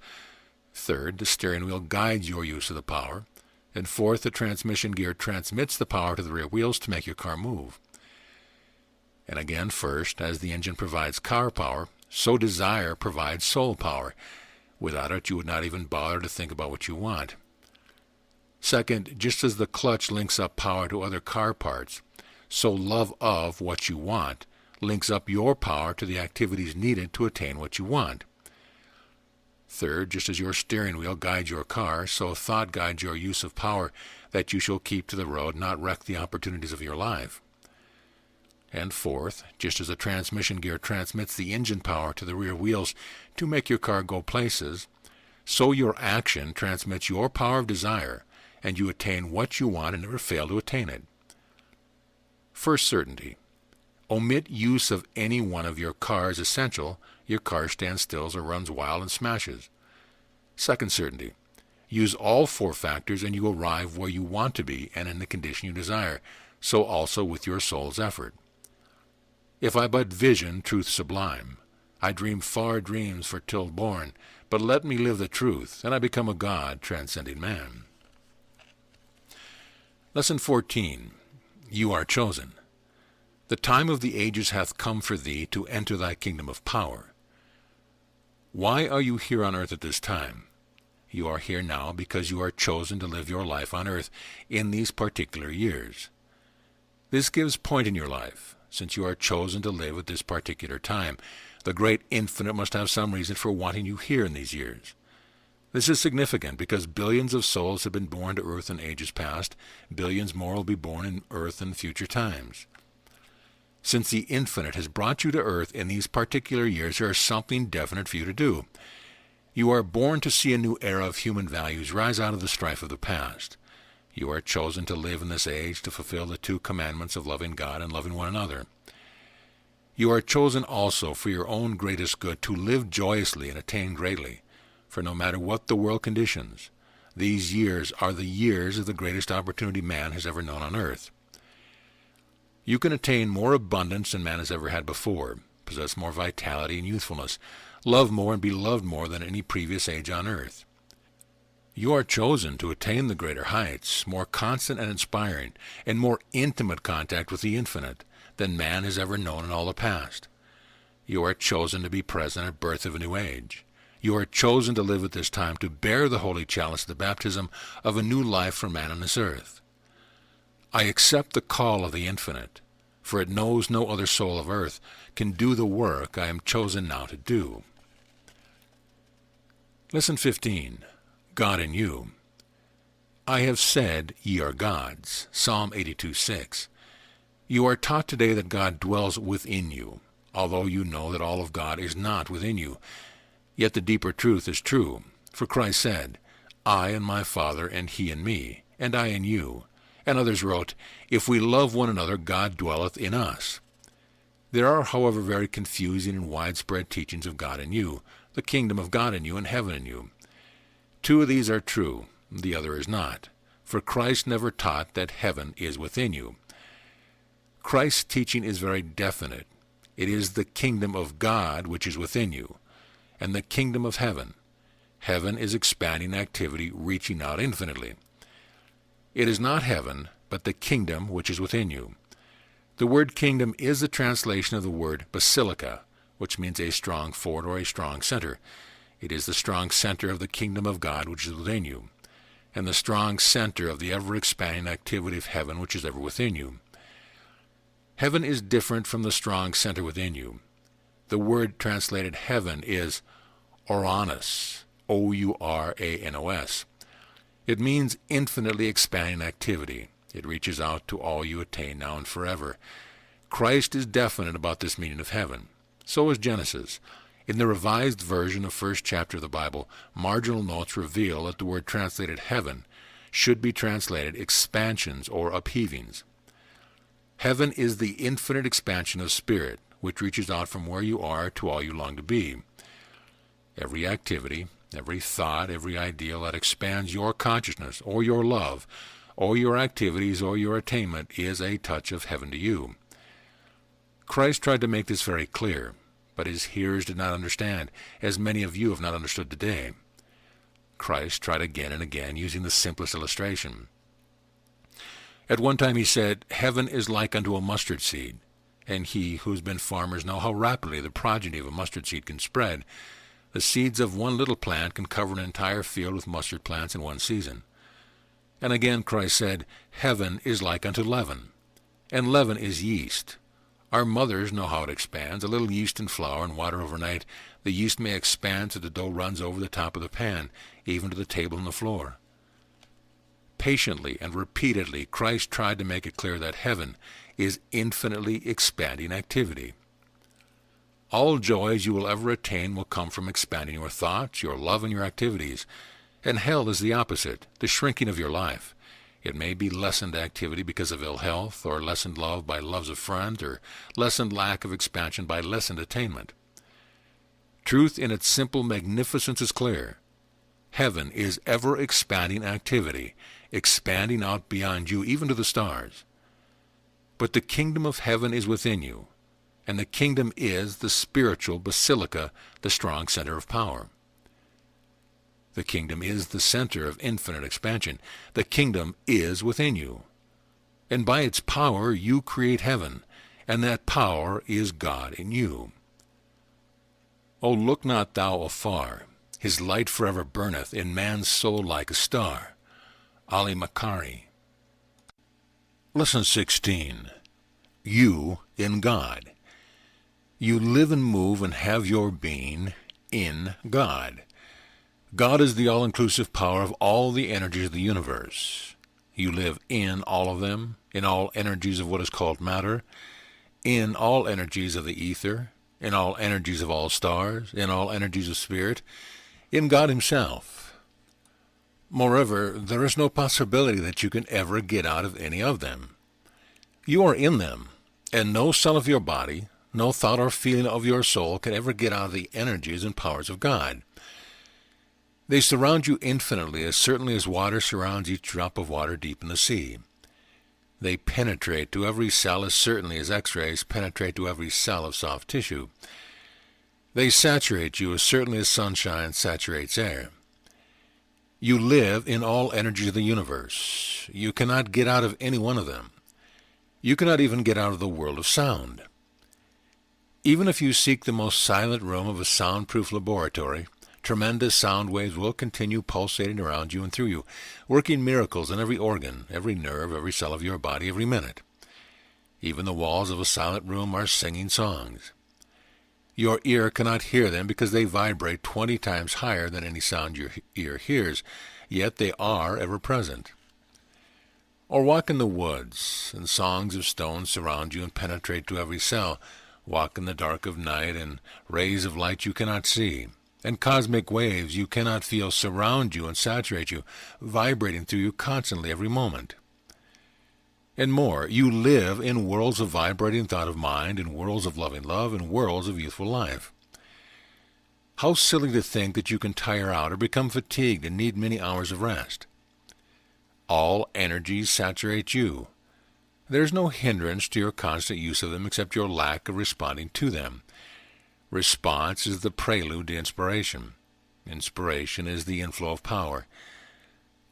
Third, the steering wheel guides your use of the power. And fourth, the transmission gear transmits the power to the rear wheels to make your car move. And again, first, as the engine provides car power, so desire provides soul power. Without it, you would not even bother to think about what you want. Second, just as the clutch links up power to other car parts, so love of what you want links up your power to the activities needed to attain what you want. Third, just as your steering wheel guides your car, so thought guides your use of power that you shall keep to the road, not wreck the opportunities of your life. And fourth, just as a transmission gear transmits the engine power to the rear wheels to make your car go places, So your action transmits your power of desire, and you attain what you want and never fail to attain it. First certainty. Omit use of any one of your car's essential, your car stands still or runs wild and smashes. Second certainty. Use all four factors and you arrive where you want to be and in the condition you desire, so also with your soul's effort. If I but vision truth sublime, I dream far dreams for till born, but let me live the truth, and I become a God transcending man. Lesson 14. You are chosen. The time of the ages hath come for thee to enter thy kingdom of power. Why are you here on earth at this time? You are here now because you are chosen to live your life on earth in these particular years. This gives point in your life, since you are chosen to live at this particular time. The great infinite must have some reason for wanting you here in these years. This is significant because billions of souls have been born to earth in ages past. Billions more will be born in earth in future times. Since the infinite has brought you to earth in these particular years, there is something definite for you to do. You are born to see a new era of human values rise out of the strife of the past. You are chosen to live in this age to fulfill the two commandments of loving God and loving one another. You are chosen also for your own greatest good to live joyously and attain greatly, for no matter what the world conditions, these years are the years of the greatest opportunity man has ever known on earth. You can attain more abundance than man has ever had before, possess more vitality and youthfulness, love more and be loved more than any previous age on earth. You are chosen to attain the greater heights, more constant and inspiring, and more intimate contact with the infinite than man has ever known in all the past. You are chosen to be present at birth of a new age. You are chosen to live at this time to bear the holy chalice of the baptism of a new life for man on this earth. I accept the call of the infinite, for it knows no other soul of earth can do the work I am chosen now to do. Lesson 15. God in you. I have said, ye are gods. Psalm 82:6. You are taught today that God dwells within you, although you know that all of God is not within you. Yet the deeper truth is true, for Christ said, I and my Father, and he in me, and I in you. And others wrote, if we love one another, God dwelleth in us. There are, however, very confusing and widespread teachings of God in you, the kingdom of God in you, and heaven in you. Two of these are true, the other is not, for Christ never taught that heaven is within you. Christ's teaching is very definite. It is the kingdom of God which is within you, and the kingdom of heaven. Heaven is expanding activity, reaching out infinitely. It is not heaven, but the kingdom which is within you. The word kingdom is the translation of the word basilica, which means a strong fort or a strong center. It is the strong center of the kingdom of God which is within you, and the strong center of the ever-expanding activity of heaven which is ever within you. Heaven is different from the strong center within you. The word translated heaven is Ouranos, O-U-R-A-N-O-S. It means infinitely expanding activity. It reaches out to all you attain now and forever. Christ is definite about this meaning of heaven. So is Genesis. In the revised version of first chapter of the Bible, marginal notes reveal that the word translated heaven should be translated expansions or upheavings. Heaven is the infinite expansion of spirit, which reaches out from where you are to all you long to be. Every activity, every thought, every ideal that expands your consciousness or your love or your activities or your attainment is a touch of heaven to you. Christ tried to make this very clear, but his hearers did not understand, as many of you have not understood today. Christ tried again and again, using the simplest illustration. At one time he said, heaven is like unto a mustard seed, and he who has been farmers know how rapidly the progeny of a mustard seed can spread. The seeds of one little plant can cover an entire field with mustard plants in one season. And again Christ said, heaven is like unto leaven, and leaven is yeast. Our mothers know how it expands. A little yeast in flour and water overnight, the yeast may expand so the dough runs over the top of the pan, even to the table and the floor. Patiently and repeatedly, Christ tried to make it clear that heaven is infinitely expanding activity. All joys you will ever attain will come from expanding your thoughts, your love, and your activities. And hell is the opposite, the shrinking of your life. It may be lessened activity because of ill health, or lessened love by loves of friends, or lessened lack of expansion by lessened attainment. Truth in its simple magnificence is clear. Heaven is ever-expanding activity, expanding out beyond you, even to the stars. But the kingdom of heaven is within you, and the kingdom is the spiritual basilica, the strong center of power. The kingdom is the center of infinite expansion. The kingdom is within you. And by its power you create heaven, and that power is God in you. O look not thou afar, his light forever burneth in man's soul like a star. Ali Makari. Lesson 16. You in God. You live and move and have your being in God. God is the all-inclusive power of all the energies of the universe. You live in all of them, in all energies of what is called matter, in all energies of the ether, in all energies of all stars, in all energies of spirit, in God himself. Moreover, there is no possibility that you can ever get out of any of them. You are in them, and no cell of your body, no thought or feeling of your soul can ever get out of the energies and powers of God. They surround you infinitely, as certainly as water surrounds each drop of water deep in the sea. They penetrate to every cell as certainly as X-rays penetrate to every cell of soft tissue. They saturate you as certainly as sunshine saturates air. You live in all energies of the universe. You cannot get out of any one of them. You cannot even get out of the world of sound. Even if you seek the most silent room of a soundproof laboratory, tremendous sound waves will continue pulsating around you and through you, working miracles in every organ, every nerve, every cell of your body every minute. Even the walls of a silent room are singing songs. Your ear cannot hear them because they vibrate 20 times higher than any sound your ear hears, yet they are ever present. Or walk in the woods, and songs of stones surround you and penetrate to every cell. Walk in the dark of night, and rays of light you cannot see, and cosmic waves you cannot feel surround you and saturate you, vibrating through you constantly every moment. And more, you live in worlds of vibrating thought of mind, in worlds of loving love, in worlds of youthful life. How silly to think that you can tire out or become fatigued and need many hours of rest. All energies saturate you. There is no hindrance to your constant use of them except your lack of responding to them. Response is the prelude to inspiration. Inspiration is the inflow of power.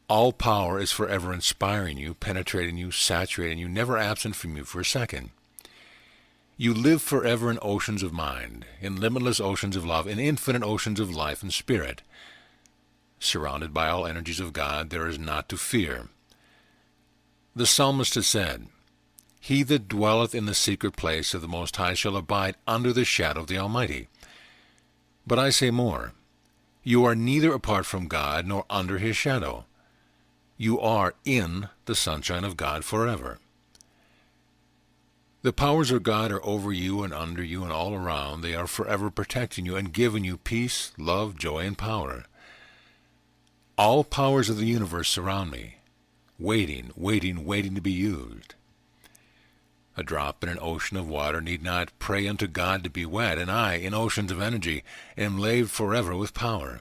All power is forever inspiring you, penetrating you, saturating you, never absent from you for a second. You live forever in oceans of mind, in limitless oceans of love, in infinite oceans of life and spirit. Surrounded by all energies of God, there is naught to fear. The psalmist has said, "He that dwelleth in the secret place of the Most High shall abide under the shadow of the Almighty." But I say more, you are neither apart from God nor under his shadow. You are in the sunshine of God forever. The powers of God are over you and under you and all around. They are forever protecting you and giving you peace, love, joy, and power. All powers of the universe surround me, waiting to be used. A drop in an ocean of water need not pray unto God to be wet, and I, in oceans of energy, am laved forever with power.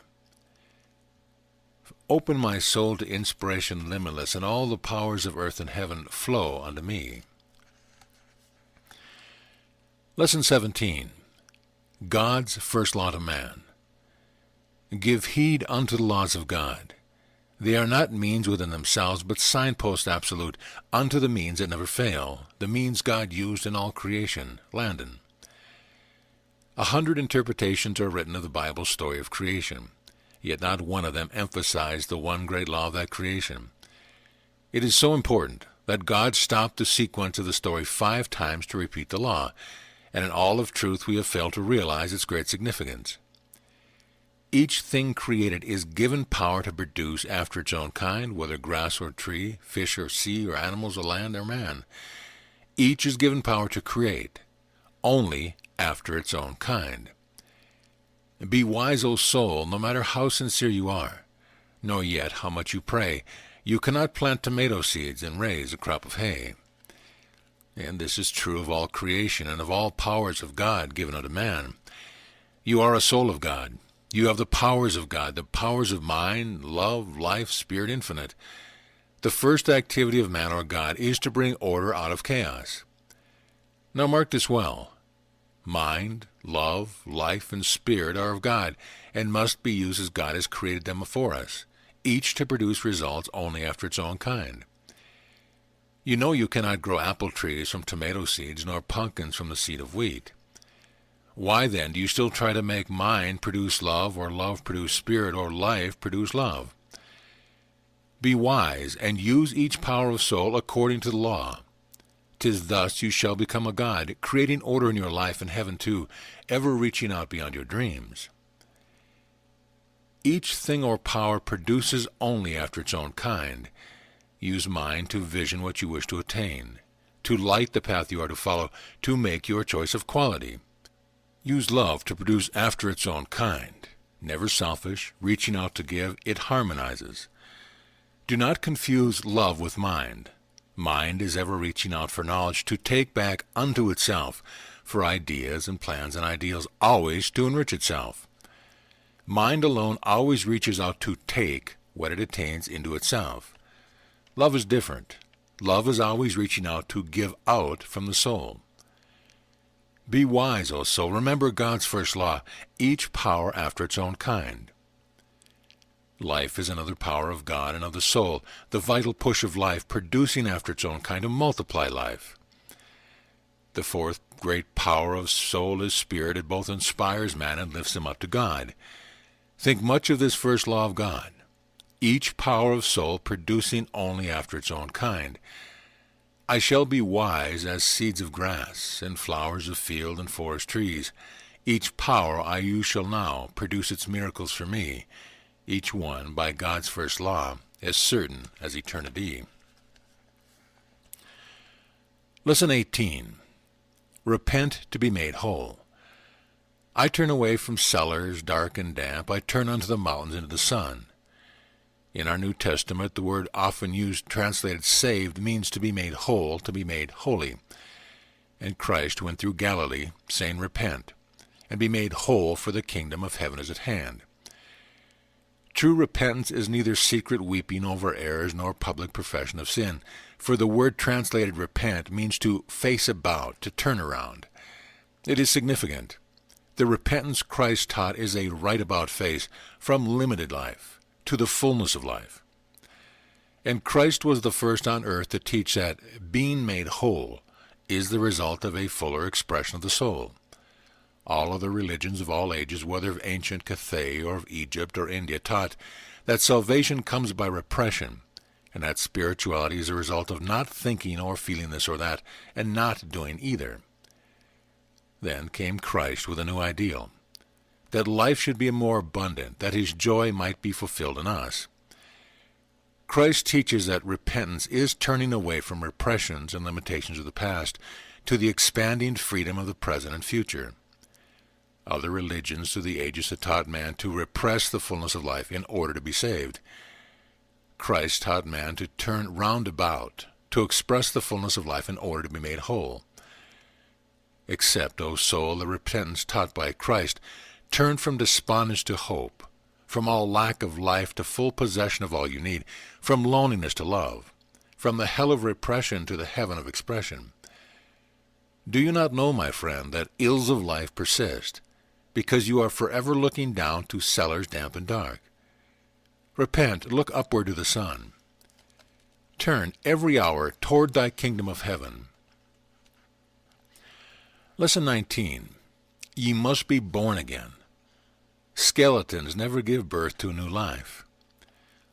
Open my soul to inspiration limitless, and all the powers of earth and heaven flow unto me. Lesson 17. God's first law to man. Give heed unto the laws of God. They are not means within themselves, but signposts absolute, unto the means that never fail, the means God used in all creation. Landone. 100 interpretations are written of the Bible's story of creation, yet not one of them emphasized the one great law of that creation. It is so important that God stopped the sequence of the story 5 times to repeat the law, and in all of truth we have failed to realize its great significance. Each thing created is given power to produce after its own kind, whether grass or tree, fish or sea, or animals or land or man. Each is given power to create. Only after its own kind. Be wise, O soul, no matter how sincere you are, nor yet how much you pray. You cannot plant tomato seeds and raise a crop of hay. And this is true of all creation and of all powers of God given unto man. You are a soul of God. You have the powers of God, the powers of mind, love, life, spirit infinite. The first activity of man or God is to bring order out of chaos. Now mark this well. Mind, love, life, and spirit are of God, and must be used as God has created them for us, each to produce results only after its own kind. You know you cannot grow apple trees from tomato seeds, nor pumpkins from the seed of wheat. Why then do you still try to make mind produce love, or love produce spirit, or life produce love? Be wise, and use each power of soul according to the law. 'Tis thus you shall become a God, creating order in your life and heaven too, ever reaching out beyond your dreams. Each thing or power produces only after its own kind. Use mind to vision what you wish to attain, to light the path you are to follow, to make your choice of quality. Use love to produce after its own kind. Never selfish, reaching out to give, it harmonizes. Do not confuse love with mind. Mind is ever reaching out for knowledge to take back unto itself, for ideas and plans and ideals, always to enrich itself. Mind alone always reaches out to take what it attains into itself. Love is different. Love is always reaching out to give out from the soul. Be wise, O soul. Remember God's first law, each power after its own kind. Life is another power of God and of the soul, the vital push of life producing after its own kind to multiply life. The fourth great power of soul is spirit. It both inspires man and lifts him up to God. Think much of this first law of God, each power of soul producing only after its own kind. I shall be wise as seeds of grass, and flowers of field and forest trees. Each power I use shall now produce its miracles for me, each one, by God's first law, as certain as eternity. Lesson 18. Repent to be made whole. I turn away from cellars dark and damp. I turn unto the mountains into the sun. In our New Testament, the word often used, translated saved, means to be made whole, to be made holy. And Christ went through Galilee, saying, Repent, and be made whole, for the kingdom of heaven is at hand. True repentance is neither secret weeping over errors nor public profession of sin, for the word translated repent means to face about, to turn around. It is significant. The repentance Christ taught is a right-about face from limited life to the fullness of life. And Christ was the first on earth to teach that being made whole is the result of a fuller expression of the soul. All other religions of all ages, whether of ancient Cathay or of Egypt or India, taught that salvation comes by repression, and that spirituality is a result of not thinking or feeling this or that, and not doing either. Then came Christ with a new ideal, that life should be more abundant, that his joy might be fulfilled in us. Christ teaches that repentance is turning away from repressions and limitations of the past to the expanding freedom of the present and future. Other religions through the ages have taught man to repress the fullness of life in order to be saved. Christ taught man to turn round about, to express the fullness of life in order to be made whole. Accept, O soul, the repentance taught by Christ. Turn from despondence to hope, from all lack of life to full possession of all you need, from loneliness to love, from the hell of repression to the heaven of expression. Do you not know, my friend, that ills of life persist, because you are forever looking down to cellars damp and dark? Repent, look upward to the sun. Turn every hour toward thy kingdom of heaven. Lesson 19. Ye must be born again. Skeletons never give birth to a new life.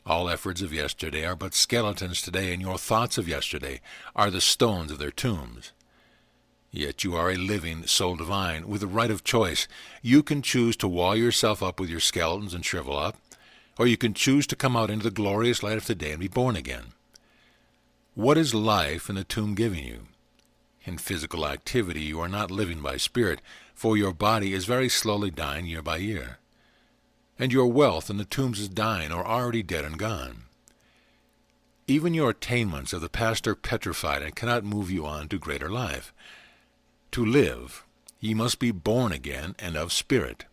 All efforts of yesterday are but skeletons today, and your thoughts of yesterday are the stones of their tombs. Yet you are a living soul divine, with the right of choice. You can choose to wall yourself up with your skeletons and shrivel up, or you can choose to come out into the glorious light of today and be born again. What is life in the tomb giving you? In physical activity you are not living by spirit, for your body is very slowly dying year by year. And your wealth in the tombs is dying or already dead and gone. Even your attainments of the past are petrified and cannot move you on to greater life. To live, ye must be born again and of spirit.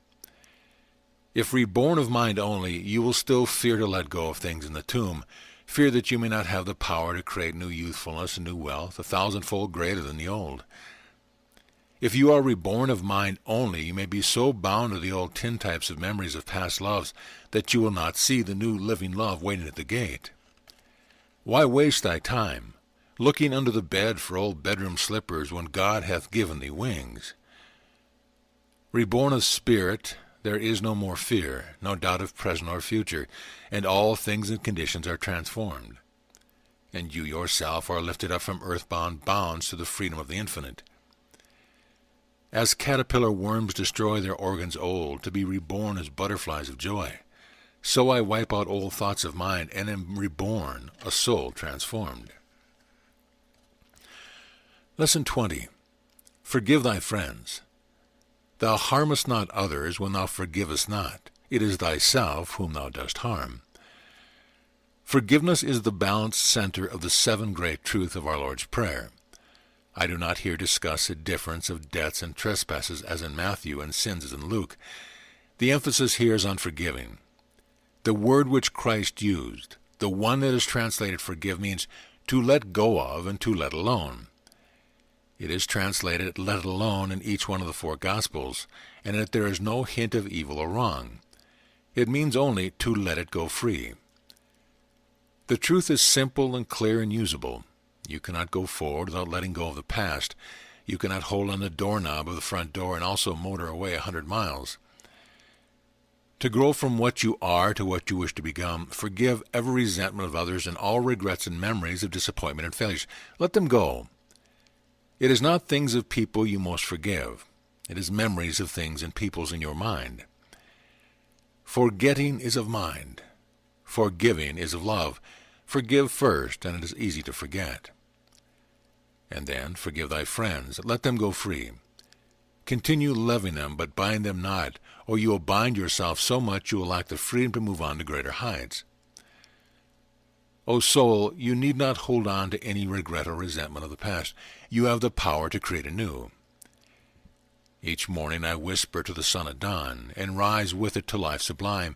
If reborn of mind only, you will still fear to let go of things in the tomb, fear that you may not have the power to create new youthfulness and new wealth, 1,000-fold greater than the old. If you are reborn of mind only, you may be so bound to the old tintypes of memories of past loves that you will not see the new living love waiting at the gate. Why waste thy time, looking under the bed for old bedroom slippers when God hath given thee wings? Reborn of spirit, there is no more fear, no doubt of present or future, and all things and conditions are transformed. And you yourself are lifted up from earthbound bounds to the freedom of the infinite. As caterpillar worms destroy their organs old, to be reborn as butterflies of joy, so I wipe out old thoughts of mind and am reborn, a soul transformed. Lesson 20. Forgive thy friends. Thou harmest not others when thou forgivest not. It is thyself whom thou dost harm. Forgiveness is the balanced center of the 7 great truths of our Lord's Prayer. I do not here discuss a difference of debts and trespasses as in Matthew and sins as in Luke. The emphasis here is on forgiving. The word which Christ used, the one that is translated forgive, means to let go of and to let alone. It is translated let alone in each one of the 4 Gospels, and that there is no hint of evil or wrong. It means only to let it go free. The truth is simple and clear and usable. You cannot go forward without letting go of the past. You cannot hold on the doorknob of the front door and also motor away 100 miles. To grow from what you are to what you wish to become, forgive every resentment of others and all regrets and memories of disappointment and failures. Let them go. It is not things of people you most forgive. It is memories of things and peoples in your mind. Forgetting is of mind. Forgiving is of love. Forgive first, and it is easy to forget. And then forgive thy friends. Let them go free. Continue loving them, but bind them not, or you will bind yourself so much you will lack the freedom to move on to greater heights. O soul, you need not hold on to any regret or resentment of the past. You have the power to create anew. Each morning I whisper to the sun at dawn, and rise with it to life sublime.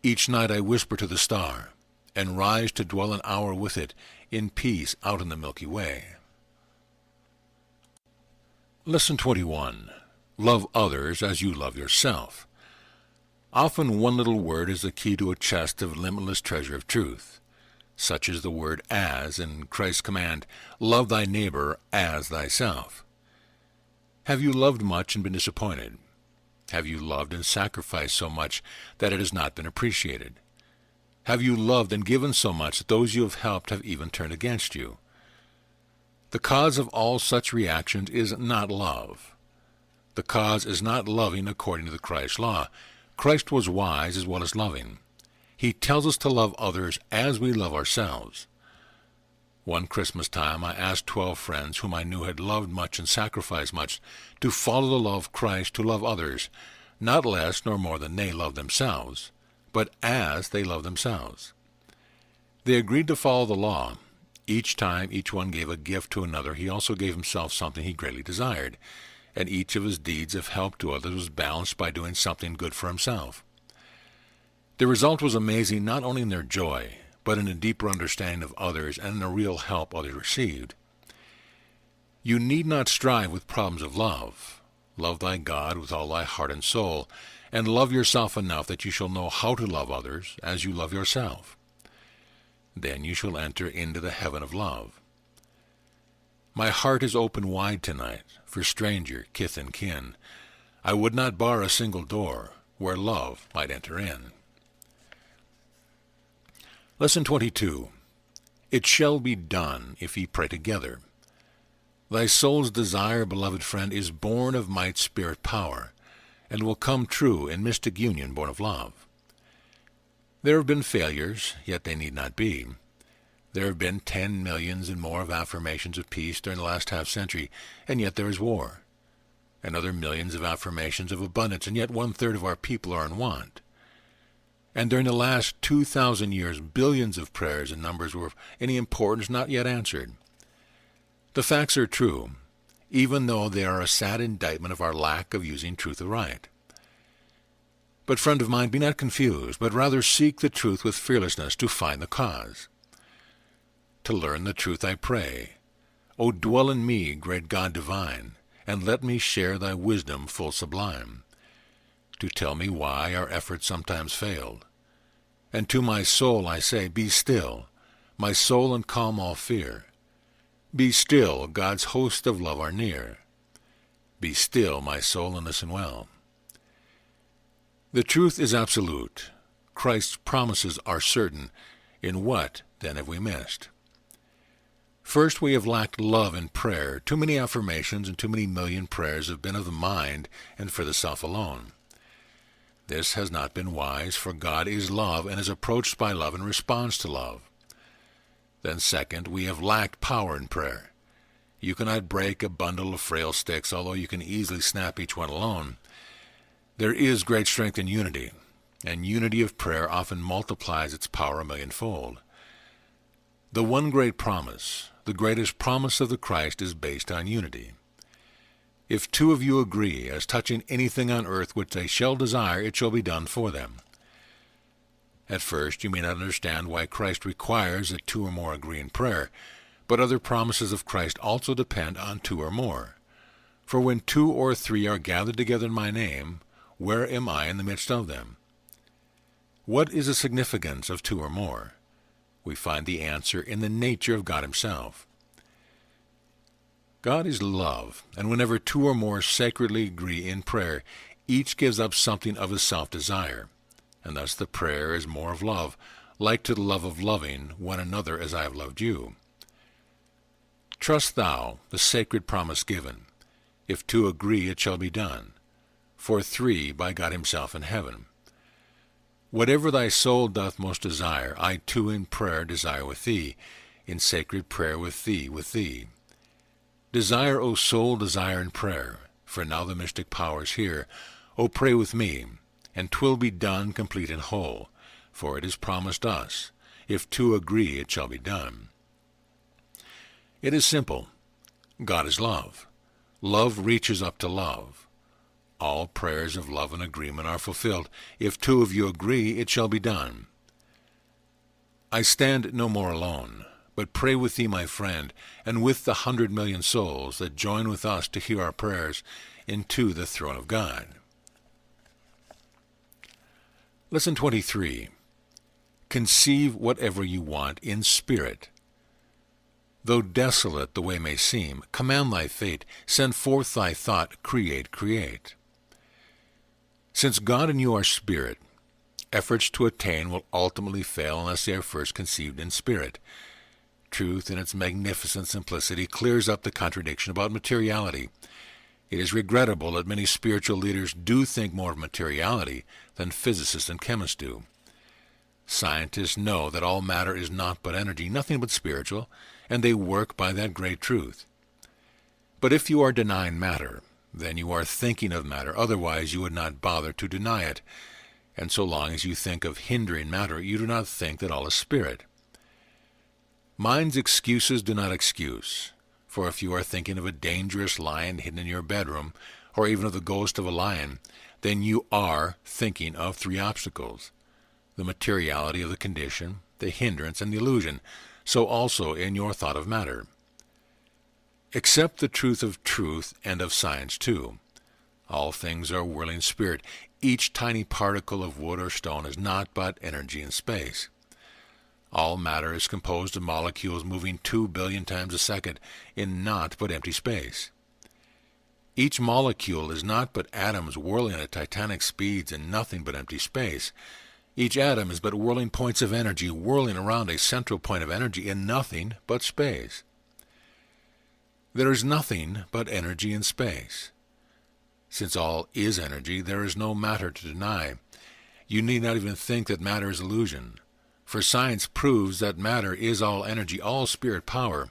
Each night I whisper to the star, and rise to dwell an hour with it in peace out in the Milky Way. Lesson 21. Love others as you love yourself. Often one little word is the key to a chest of limitless treasure of truth. Such is the word as in Christ's command, love thy neighbor as thyself. Have you loved much and been disappointed? Have you loved and sacrificed so much that it has not been appreciated? Have you loved and given so much that those you have helped have even turned against you? The cause of all such reactions is not love. The cause is not loving according to the Christ law. Christ was wise as well as loving. He tells us to love others as we love ourselves. One Christmas time I asked 12 friends whom I knew had loved much and sacrificed much to follow the law of Christ to love others, not less nor more than they love themselves, but as they love themselves. They agreed to follow the law. Each time each one gave a gift to another, he also gave himself something he greatly desired, and each of his deeds of help to others was balanced by doing something good for himself. The result was amazing not only in their joy, but in a deeper understanding of others and in the real help others received. You need not strive with problems of love. Love thy God with all thy heart and soul, and love yourself enough that you shall know how to love others as you love yourself. Then you shall enter into the heaven of love. My heart is open wide tonight for stranger, kith and kin. I would not bar a single door where love might enter in. Lesson 22. It shall be done if ye pray together. Thy soul's desire, beloved friend, is born of might, spirit, power, and will come true in mystic union born of love. There have been failures, yet they need not be. There have been 10 millions and more of affirmations of peace during the last half-century, and yet there is war. and other millions of affirmations of abundance, and yet 1/3 of our people are in want. And during the last 2,000 years, billions of prayers and numbers were of any importance not yet answered. The facts are true, even though they are a sad indictment of our lack of using truth aright. But, friend of mine, be not confused, but rather seek the truth with fearlessness to find the cause. To learn the truth I pray. O dwell in me, great God divine, and let me share thy wisdom full sublime, to tell me why our efforts sometimes failed. And to my soul I say, be still, my soul, and calm all fear. Be still, God's host of love are near. Be still, my soul, and listen well. The truth is absolute. Christ's promises are certain. In what, then, have we missed? First, we have lacked love in prayer. Too many affirmations and too many million prayers have been of the mind and for the self alone. This has not been wise, for God is love and is approached by love and responds to love. Then second, we have lacked power in prayer. You cannot break a bundle of frail sticks, although you can easily snap each one alone. There is great strength in unity, and unity of prayer often multiplies its power a millionfold. The one great promise, the greatest promise of the Christ, is based on unity. If two of you agree as touching anything on earth which they shall desire, it shall be done for them. At first you may not understand why Christ requires that two or more agree in prayer, but other promises of Christ also depend on two or more. For when 2 or 3 are gathered together in my name, where am I in the midst of them? What is the significance of 2 or more? We find the answer in the nature of God himself. God is love, and whenever 2 or more sacredly agree in prayer, each gives up something of his self-desire, and thus the prayer is more of love, like to the love of loving one another as I have loved you. Trust thou the sacred promise given. If 2 agree, it shall be done. For 3 by God himself in heaven. Whatever thy soul doth most desire, I too in prayer desire with thee, in sacred prayer with thee. Desire, O soul, desire in prayer, for now the mystic power is here. O pray with me, and 'twill be done complete and whole, for it is promised us, if 2 agree, it shall be done. It is simple. God is love. Love reaches up to love. All prayers of love and agreement are fulfilled. If 2 of you agree, it shall be done. I stand no more alone, but pray with thee, my friend, and with the 100,000,000 souls that join with us to hear our prayers into the throne of God. Lesson 23. Conceive whatever you want in spirit. Though desolate the way may seem, command thy fate, send forth thy thought, create. Since God and you are spirit, efforts to attain will ultimately fail unless they are first conceived in spirit. Truth in its magnificent simplicity clears up the contradiction about materiality. It is regrettable that many spiritual leaders do think more of materiality than physicists and chemists do. Scientists know that all matter is not but energy, nothing but spiritual, and they work by that great truth. But if you are denying matter, then you are thinking of matter, otherwise you would not bother to deny it. And so long as you think of hindering matter, you do not think that all is spirit. Mind's excuses do not excuse, for if you are thinking of a dangerous lion hidden in your bedroom, or even of the ghost of a lion, then you are thinking of 3 obstacles: the materiality of the condition, the hindrance, and the illusion, so also in your thought of matter. Accept the truth and of science too. All things are whirling spirit. Each tiny particle of wood or stone is not but energy in space. All matter is composed of molecules moving 2 billion times a second in naught but empty space. Each molecule is not but atoms whirling at titanic speeds in nothing but empty space. Each atom is but whirling points of energy whirling around a central point of energy in nothing but space. There is nothing but energy in space. Since all is energy, there is no matter to deny. You need not even think that matter is illusion, for science proves that matter is all energy, all spirit power.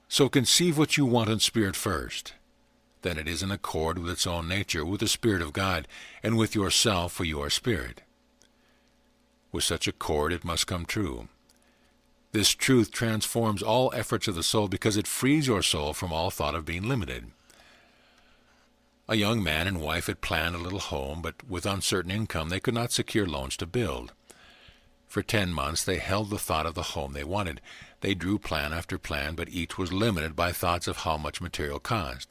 So conceive what you want in spirit first. then it is in accord with its own nature, with the Spirit of God, and with yourself, for you are spirit. With such accord it must come true. This truth transforms all efforts of the soul because it frees your soul from all thought of being limited. A young man and wife had planned a little home, but with uncertain income they could not secure loans to build. For 10 months they held the thought of the home they wanted. They drew plan after plan, but each was limited by thoughts of how much material cost.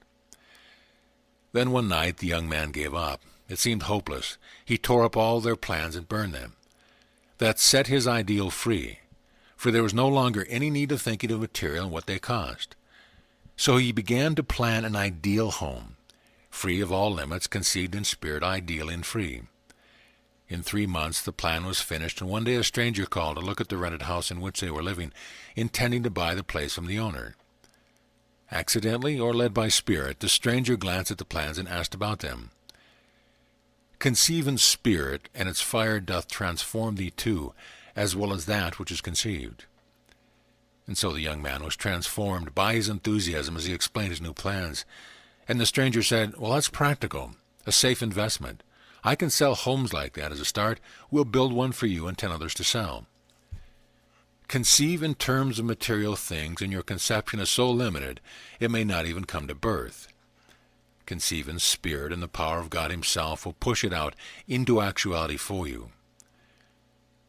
Then one night the young man gave up. It seemed hopeless. He tore up all their plans and burned them. That set his ideal free, for there was no longer any need of thinking of material and what they cost. So he began to plan an ideal home, free of all limits, conceived in spirit, ideal and free. In 3 months the plan was finished, and one day a stranger called to look at the rented house in which they were living, intending to buy the place from the owner. Accidentally, or led by spirit, the stranger glanced at the plans and asked about them. Conceive in spirit, and its fire doth transform thee too, as well as that which is conceived. And so the young man was transformed by his enthusiasm as he explained his new plans. And the stranger said, "Well, that's practical, a safe investment. I can sell homes like that as a start. We'll build one for you and 10 others to sell." Conceive in terms of material things, and your conception is so limited it may not even come to birth. Conceive in spirit, and the power of God himself will push it out into actuality for you.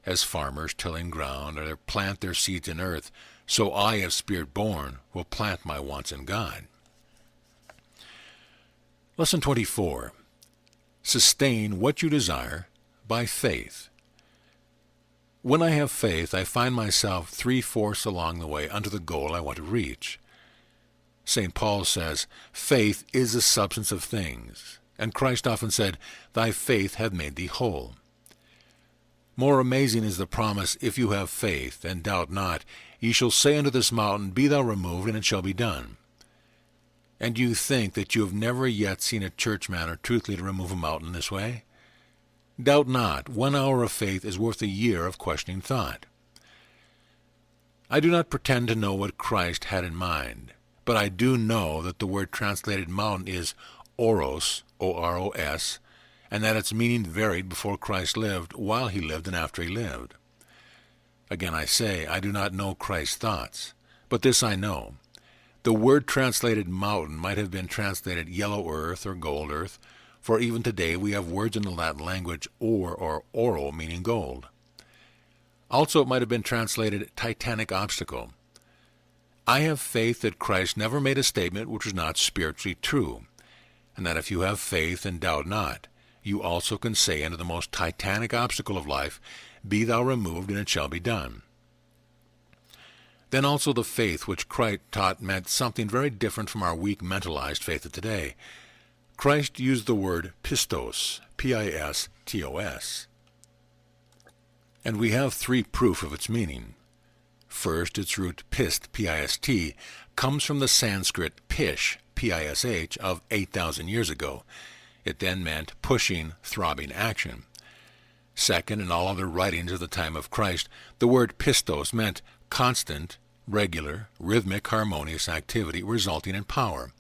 As farmers tilling ground or plant their seeds in earth, so I, as spirit born, will plant my wants in God. Lesson 24. Sustain what you desire by faith. When I have faith, I find myself 3/4 along the way unto the goal I want to reach. St. Paul says, faith is the substance of things, and Christ often said, thy faith hath made thee whole. More amazing is the promise, if you have faith, and doubt not, ye shall say unto this mountain, be thou removed, and it shall be done. And you think that you have never yet seen a churchman or truth leader remove a mountain this way? Doubt not, 1 hour of faith is worth a year of questioning thought. I do not pretend to know what Christ had in mind, but I do know that the word translated mountain is oros, O-R-O-S, and that its meaning varied before Christ lived, while he lived, and after he lived. Again I say, I do not know Christ's thoughts, but this I know. The word translated mountain might have been translated yellow earth or gold earth, for even today we have words in the Latin language or oro, meaning gold. Also it might have been translated titanic obstacle. I have faith that Christ never made a statement which was not spiritually true, and that if you have faith and doubt not, you also can say unto the most titanic obstacle of life, be thou removed, and it shall be done. Then also the faith which Christ taught meant something very different from our weak mentalized faith of today. Christ used the word pistos, P-I-S-T-O-S. And we have 3 proof of its meaning. First, its root pist, P-I-S-T, comes from the Sanskrit pish, P-I-S-H, of 8,000 years ago. It then meant pushing, throbbing action. Second, in all other writings of the time of Christ, the word pistos meant constant, regular, rhythmic, harmonious activity resulting in power.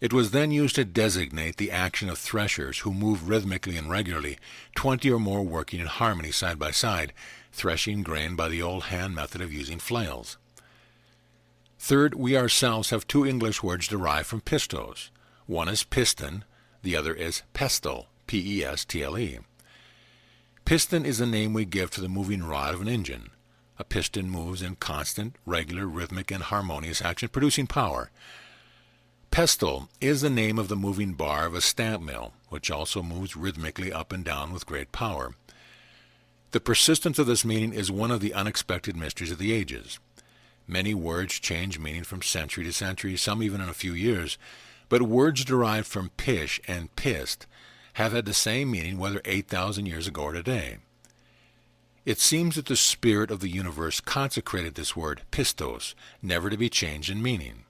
It was then used to designate the action of threshers who move rhythmically and regularly, 20 or more working in harmony side by side, threshing grain by the old hand method of using flails. Third, we ourselves have 2 English words derived from pistos. One is piston, the other is pestle, P-E-S-T-L-E. Piston is the name we give to the moving rod of an engine. A piston moves in constant, regular, rhythmic, and harmonious action, producing power. Pestle is the name of the moving bar of a stamp mill, which also moves rhythmically up and down with great power. The persistence of this meaning is one of the unexpected mysteries of the ages. Many words change meaning from century to century, some even in a few years, but words derived from pish and pist have had the same meaning whether 8,000 years ago or today. It seems that the spirit of the universe consecrated this word pistos, never to be changed in meaning.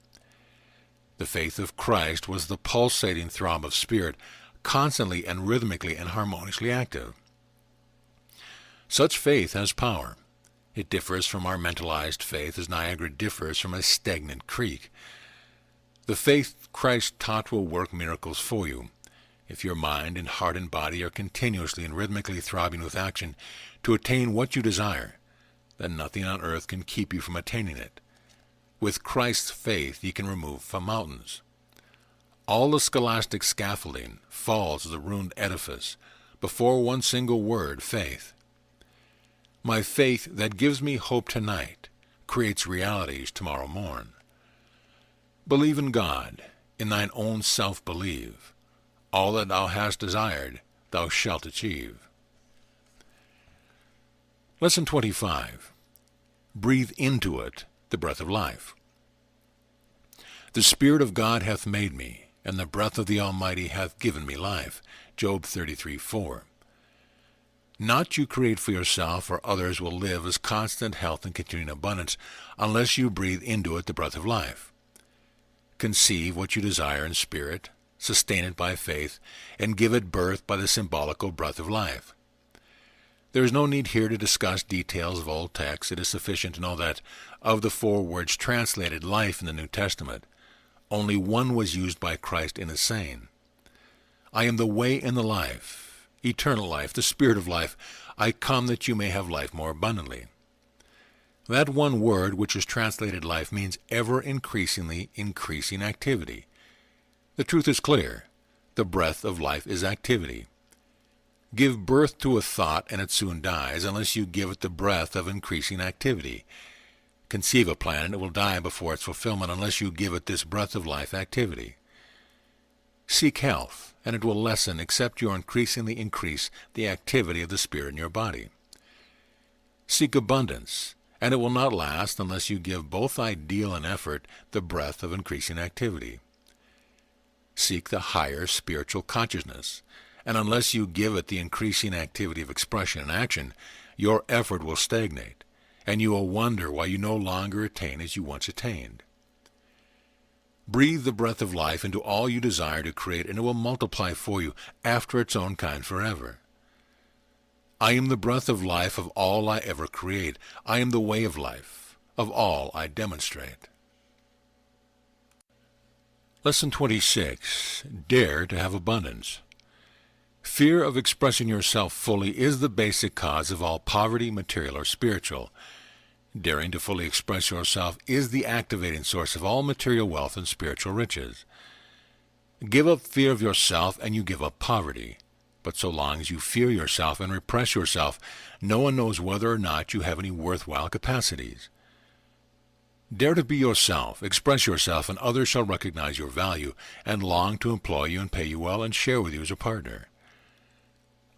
The faith of Christ was the pulsating throb of spirit, constantly and rhythmically and harmoniously active. Such faith has power. It differs from our mentalized faith as Niagara differs from a stagnant creek. The faith Christ taught will work miracles for you. If your mind and heart and body are continuously and rhythmically throbbing with action to attain what you desire, then nothing on earth can keep you from attaining it. With Christ's faith ye can remove from mountains. All the scholastic scaffolding falls as a ruined edifice before one single word, faith. My faith that gives me hope tonight creates realities tomorrow morn. Believe in God, in thine own self believe. All that thou hast desired, thou shalt achieve. Lesson 25. Breathe into it the breath of life. The Spirit of God hath made me, and the breath of the Almighty hath given me life. Job 33:4. Not you create for yourself or others will live as constant health and continuing abundance unless you breathe into it the breath of life. Conceive what you desire in spirit, sustain it by faith, and give it birth by the symbolical breath of life. There is no need here to discuss details of old texts. It is sufficient to know that, of the 4 words translated life in the New Testament, only one was used by Christ in a saying. I am the way and the life, eternal life, the Spirit of life. I come that you may have life more abundantly. That one word, which is translated life, means ever-increasingly increasing activity. The truth is clear. The breath of life is activity. Give birth to a thought and it soon dies unless you give it the breath of increasing activity. Conceive a plan and it will die before its fulfillment unless you give it this breath of life activity. Seek health, and it will lessen except you increasingly increase the activity of the Spirit in your body. Seek abundance, and it will not last unless you give both ideal and effort the breath of increasing activity. Seek the higher spiritual consciousness, and unless you give it the increasing activity of expression and action, your effort will stagnate, and you will wonder why you no longer attain as you once attained. Breathe the breath of life into all you desire to create, and it will multiply for you after its own kind forever. I am the breath of life of all I ever create. I am the way of life of all I demonstrate. Lesson 26. Dare to have abundance. Fear of expressing yourself fully is the basic cause of all poverty, material or spiritual. Daring to fully express yourself is the activating source of all material wealth and spiritual riches. Give up fear of yourself and you give up poverty. But so long as you fear yourself and repress yourself, no one knows whether or not you have any worthwhile capacities. Dare to be yourself, express yourself, and others shall recognize your value and long to employ you and pay you well and share with you as a partner.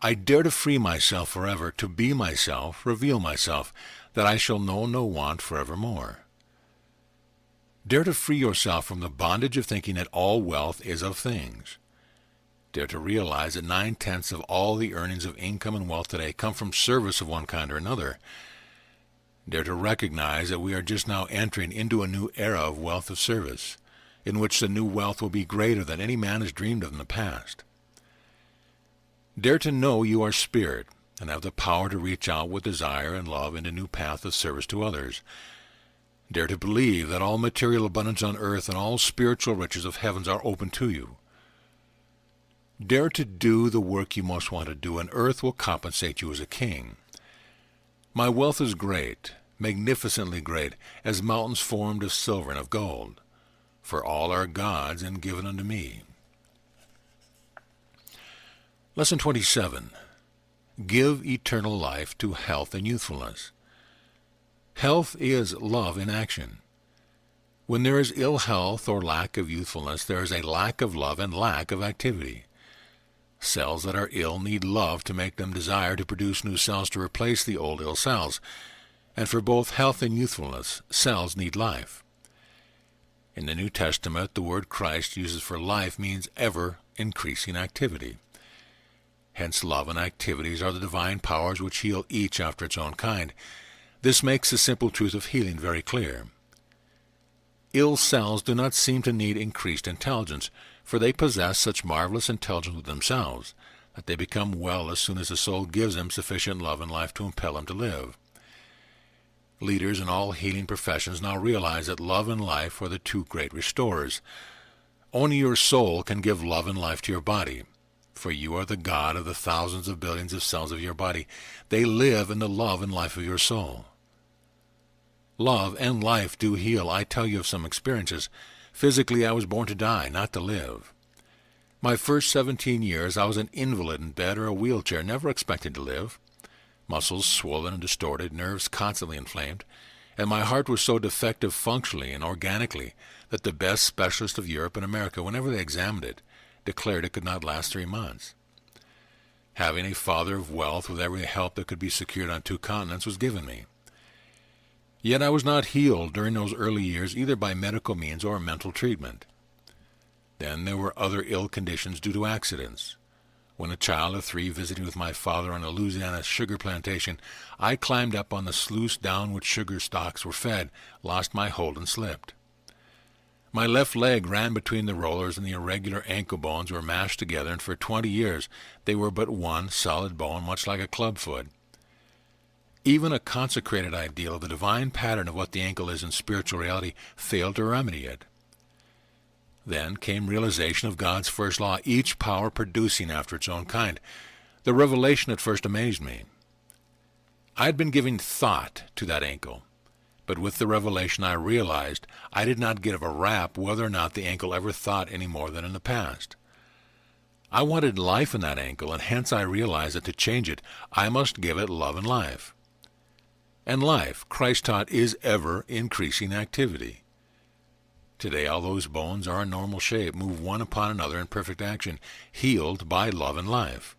I dare to free myself forever, to be myself, reveal myself, that I shall know no want forevermore. Dare to free yourself from the bondage of thinking that all wealth is of things. Dare to realize that 9/10 of all the earnings of income and wealth today come from service of one kind or another. Dare to recognize that we are just now entering into a new era of wealth of service, in which the new wealth will be greater than any man has dreamed of in the past. Dare to know you are spirit, and have the power to reach out with desire and love in a new path of service to others. Dare to believe that all material abundance on earth and all spiritual riches of heavens are open to you. Dare to do the work you most want to do, and earth will compensate you as a king. My wealth is great, magnificently great, as mountains formed of silver and of gold, for all are God's and given unto me. Lesson 27. Give eternal life to health and youthfulness. Health is love in action. When there is ill health or lack of youthfulness, there is a lack of love and lack of activity. Cells that are ill need love to make them desire to produce new cells to replace the old ill cells. And for both health and youthfulness, cells need life. In the New Testament, the word Christ uses for life means ever-increasing activity. Hence, love and activities are the divine powers which heal each after its own kind. This makes the simple truth of healing very clear. Ill cells do not seem to need increased intelligence, for they possess such marvelous intelligence with themselves that they become well as soon as the soul gives them sufficient love and life to impel them to live. Leaders in all healing professions now realize that love and life are the two great restorers. Only your soul can give love and life to your body, for you are the God of the thousands of billions of cells of your body. They live in the love and life of your soul. Love and life do heal. I tell you of some experiences. Physically, I was born to die, not to live. My first 17 years, I was an invalid in bed or a wheelchair, never expected to live. Muscles swollen and distorted, nerves constantly inflamed, and my heart was so defective functionally and organically that the best specialists of Europe and America, whenever they examined it, declared it could not last 3 months. Having a father of wealth with every help that could be secured on 2 continents was given me. Yet I was not healed during those early years either by medical means or mental treatment. Then there were other ill conditions due to accidents. When a child of 3 visiting with my father on a Louisiana sugar plantation, I climbed up on the sluice down which sugar stalks were fed, lost my hold and slipped. My left leg ran between the rollers and the irregular ankle bones were mashed together, and for 20 years they were but one solid bone, much like a clubfoot. Even a consecrated ideal of the divine pattern of what the ankle is in spiritual reality failed to remedy it. Then came realization of God's first law, each power producing after its own kind. The revelation at first amazed me. I had been giving thought to that ankle, but with the revelation I realized I did not give a rap whether or not the ankle ever thought any more than in the past. I wanted life in that ankle, and hence I realized that to change it, I must give it love and life. And life, Christ taught, is ever increasing activity. Today all those bones are in normal shape, move one upon another in perfect action, healed by love and life.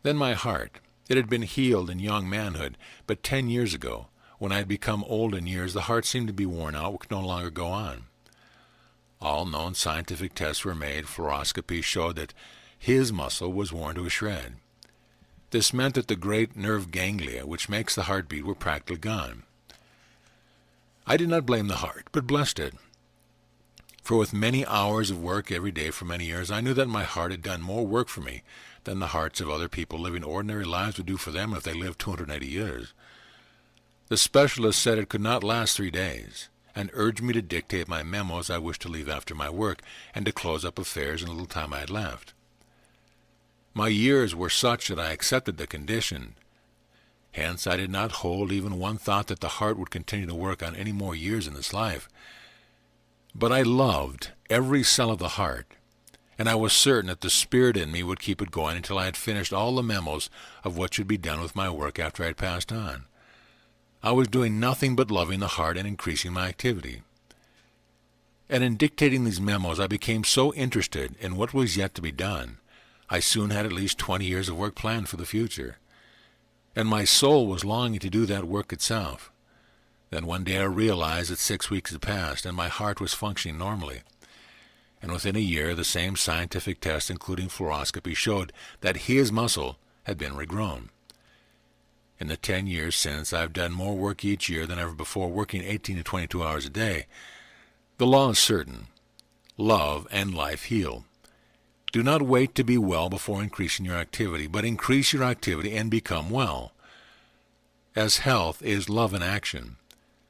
Then my heart. It had been healed in young manhood, but 10 years ago, when I had become old in years, the heart seemed to be worn out, could no longer go on. All known scientific tests were made. Fluoroscopy showed that his muscle was worn to a shred. This meant that the great nerve ganglia, which makes the heart beat, were practically gone. I did not blame the heart, but blessed it. For with many hours of work every day for many years, I knew that my heart had done more work for me than the hearts of other people living ordinary lives would do for them if they lived 280 years. The specialist said it could not last 3 days, and urged me to dictate my memos I wished to leave after my work, and to close up affairs in the little time I had left. My years were such that I accepted the condition. Hence I did not hold even one thought that the heart would continue to work on any more years in this life. But I loved every cell of the heart, and I was certain that the spirit in me would keep it going until I had finished all the memos of what should be done with my work after I had passed on. I was doing nothing but loving the heart and increasing my activity. And in dictating these memos, I became so interested in what was yet to be done, I soon had at least 20 years of work planned for the future. And my soul was longing to do that work itself. Then one day I realized that 6 weeks had passed, and my heart was functioning normally. And within a year, the same scientific tests, including fluoroscopy, showed that his muscle had been regrown. In the 10 years since, I have done more work each year than ever before, working 18 to 22 hours a day. The law is certain. Love and life heal. Do not wait to be well before increasing your activity, but increase your activity and become well. As health is love in action,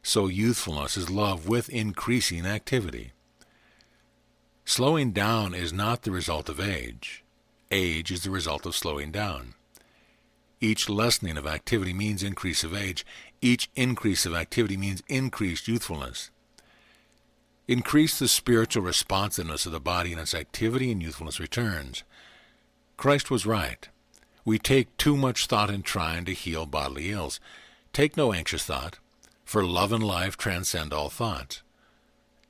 so youthfulness is love with increasing activity. Slowing down is not the result of age. Age is the result of slowing down. Each lessening of activity means increase of age. Each increase of activity means increased youthfulness. Increase the spiritual responsiveness of the body, and its activity and youthfulness returns. Christ was right. We take too much thought in trying to heal bodily ills. Take no anxious thought, for love and life transcend all thoughts.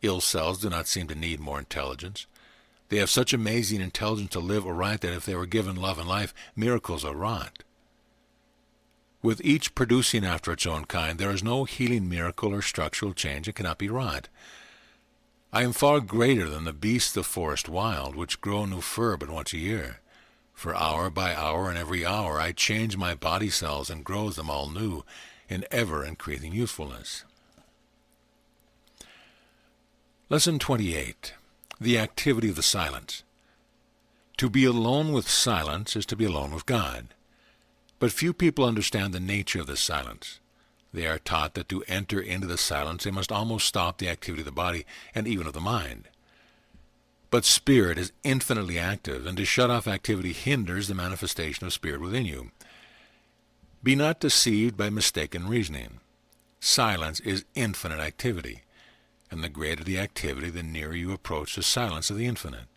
Ill cells do not seem to need more intelligence. They have such amazing intelligence to live aright that if they were given love and life, miracles are wrought. With each producing after its own kind, there is no healing miracle or structural change that cannot be wrought. I am far greater than the beasts of forest wild, which grow new fur but once a year. For hour by hour and every hour I change my body cells and grow them all new in ever-increasing usefulness. Lesson 28. The activity of the silence. To be alone with silence is to be alone with God. But few people understand the nature of this silence. They are taught that to enter into the silence they must almost stop the activity of the body and even of the mind. But spirit is infinitely active, and to shut off activity hinders the manifestation of spirit within you. Be not deceived by mistaken reasoning. Silence is infinite activity, and the greater the activity, the nearer you approach the silence of the infinite.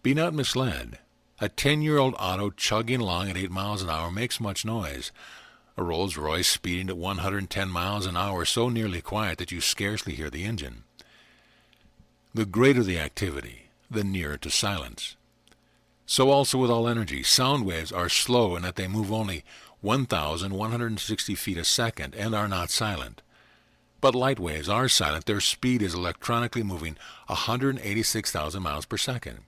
Be not misled. A 10-year-old auto chugging along at 8 miles an hour makes much noise. A Rolls-Royce speeding at 110 miles an hour is so nearly quiet that you scarcely hear the engine. The greater the activity, the nearer to silence. So also with all energy. Sound waves are slow in that they move only 1,160 feet a second and are not silent. But light waves are silent. Their speed is electronically moving 186,000 miles per second.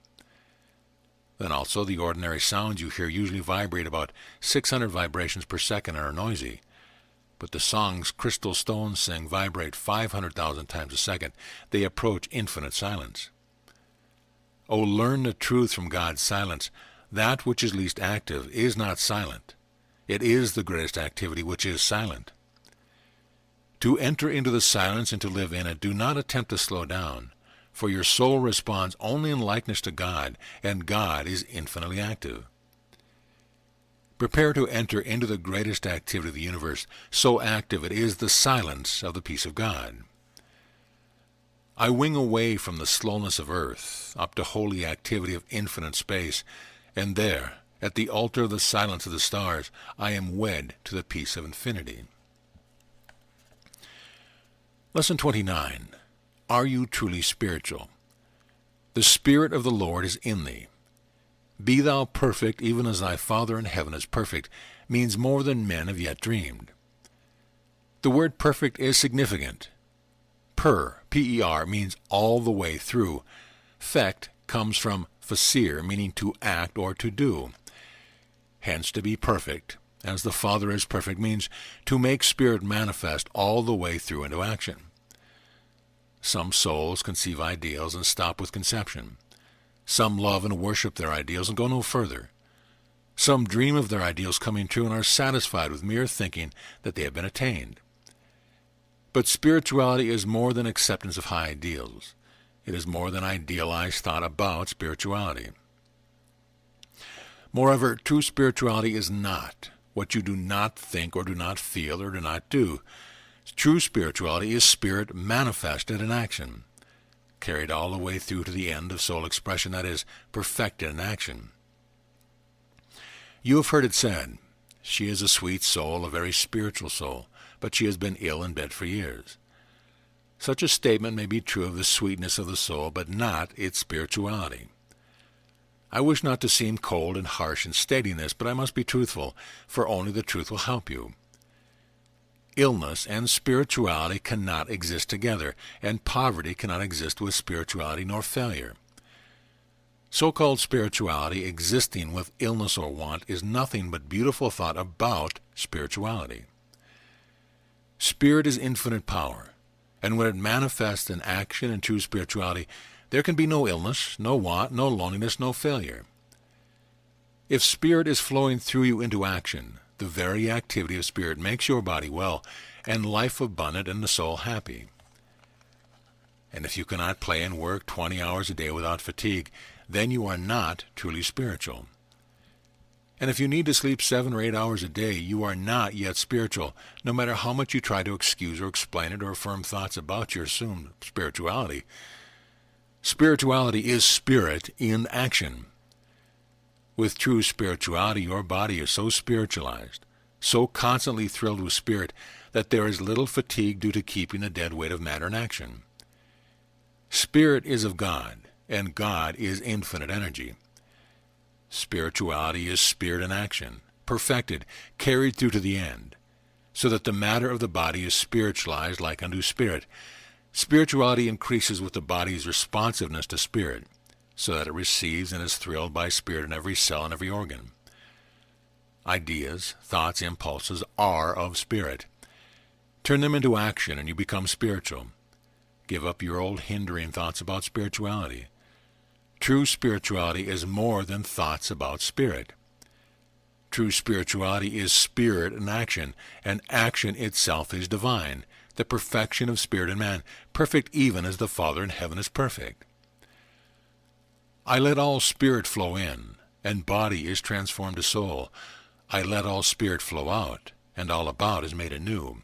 Then also the ordinary sounds you hear usually vibrate about 600 vibrations per second and are noisy. But the songs crystal stones sing vibrate 500,000 times a second. They approach infinite silence. O learn the truth from God's silence. That which is least active is not silent. It is the greatest activity which is silent. To enter into the silence and to live in it, do not attempt to slow down, for your soul responds only in likeness to God, and God is infinitely active. Prepare to enter into the greatest activity of the universe, so active it is the silence of the peace of God. I wing away from the slowness of earth, up to holy activity of infinite space, and there, at the altar of the silence of the stars, I am wed to the peace of infinity. Lesson 29. Are you truly spiritual? The Spirit of the Lord is in thee. Be thou perfect, even as thy Father in heaven is perfect, means more than men have yet dreamed. The word perfect is significant. P-E-R, means all the way through. Fect comes from facere, meaning to act or to do. Hence, to be perfect, as the Father is perfect, means to make spirit manifest all the way through into action. Some souls conceive ideals and stop with conception. Some love and worship their ideals and go no further. Some dream of their ideals coming true and are satisfied with mere thinking that they have been attained. But spirituality is more than acceptance of high ideals. It is more than idealized thought about spirituality. Moreover, true spirituality is not what you do not think or do not feel or do not do. True spirituality is spirit manifested in action, carried all the way through to the end of soul expression, that is, perfected in action. You have heard it said, she is a sweet soul, a very spiritual soul, but she has been ill in bed for years. Such a statement may be true of the sweetness of the soul, but not its spirituality. I wish not to seem cold and harsh in stating this, but I must be truthful, for only the truth will help you. Illness and spirituality cannot exist together, and poverty cannot exist with spirituality nor failure. So-called spirituality existing with illness or want is nothing but beautiful thought about spirituality. Spirit is infinite power, and when it manifests in action and true spirituality, there can be no illness, no want, no loneliness, no failure. If spirit is flowing through you into action, the very activity of spirit makes your body well, and life abundant and the soul happy. And if you cannot play and work 20 hours a day without fatigue, then you are not truly spiritual. And if you need to sleep 7 or 8 hours a day, you are not yet spiritual, no matter how much you try to excuse or explain it or affirm thoughts about your assumed spirituality. Spirituality is spirit in action. With true spirituality, your body is so spiritualized, so constantly thrilled with spirit, that there is little fatigue due to keeping the dead weight of matter in action. Spirit is of God, and God is infinite energy. Spirituality is spirit in action, perfected, carried through to the end, so that the matter of the body is spiritualized like unto spirit. Spirituality increases with the body's responsiveness to spirit, so that it receives and is thrilled by spirit in every cell and every organ. Ideas, thoughts, impulses are of spirit. Turn them into action and you become spiritual. Give up your old hindering thoughts about spirituality. True spirituality is more than thoughts about spirit. True spirituality is spirit in action, and action itself is divine, the perfection of spirit in man, perfect even as the Father in heaven is perfect. I let all spirit flow in, and body is transformed to soul. I let all spirit flow out, and all about is made anew.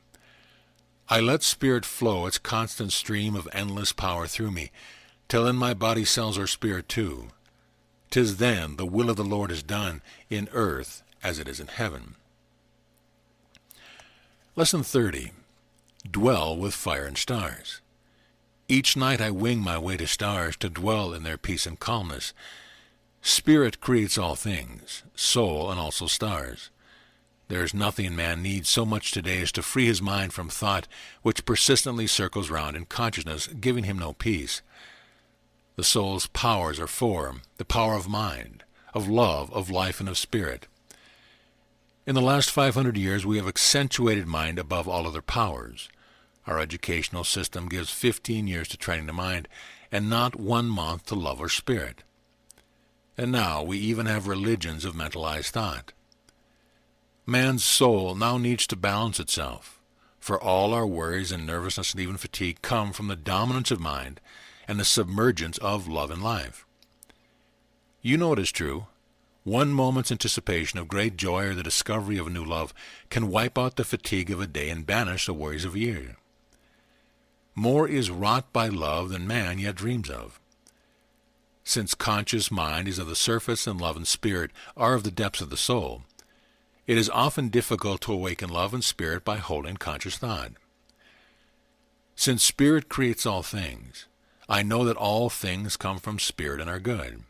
I let spirit flow its constant stream of endless power through me, till in my body cells are spirit too. 'Tis then the will of the Lord is done, in earth as it is in heaven. Lesson 30. Dwell with fire and stars. Each night I wing my way to stars to dwell in their peace and calmness. Spirit creates all things, soul and also stars. There is nothing man needs so much today as to free his mind from thought which persistently circles round in consciousness, giving him no peace. The soul's powers are four: the power of mind, of love, of life, and of spirit. In the last 500 years we have accentuated mind above all other powers. Our educational system gives 15 years to training the mind, and not 1 month to love or spirit. And now we even have religions of mentalized thought. Man's soul now needs to balance itself, for all our worries and nervousness and even fatigue come from the dominance of mind and the submergence of love and life. You know it is true. 1 moment's anticipation of great joy or the discovery of a new love can wipe out the fatigue of a day and banish the worries of a year. More is wrought by love than man yet dreams of. Since conscious mind is of the surface and love and spirit are of the depths of the soul, it is often difficult to awaken love and spirit by holding conscious thought. Since spirit creates all things, I know that all things come from spirit and are good.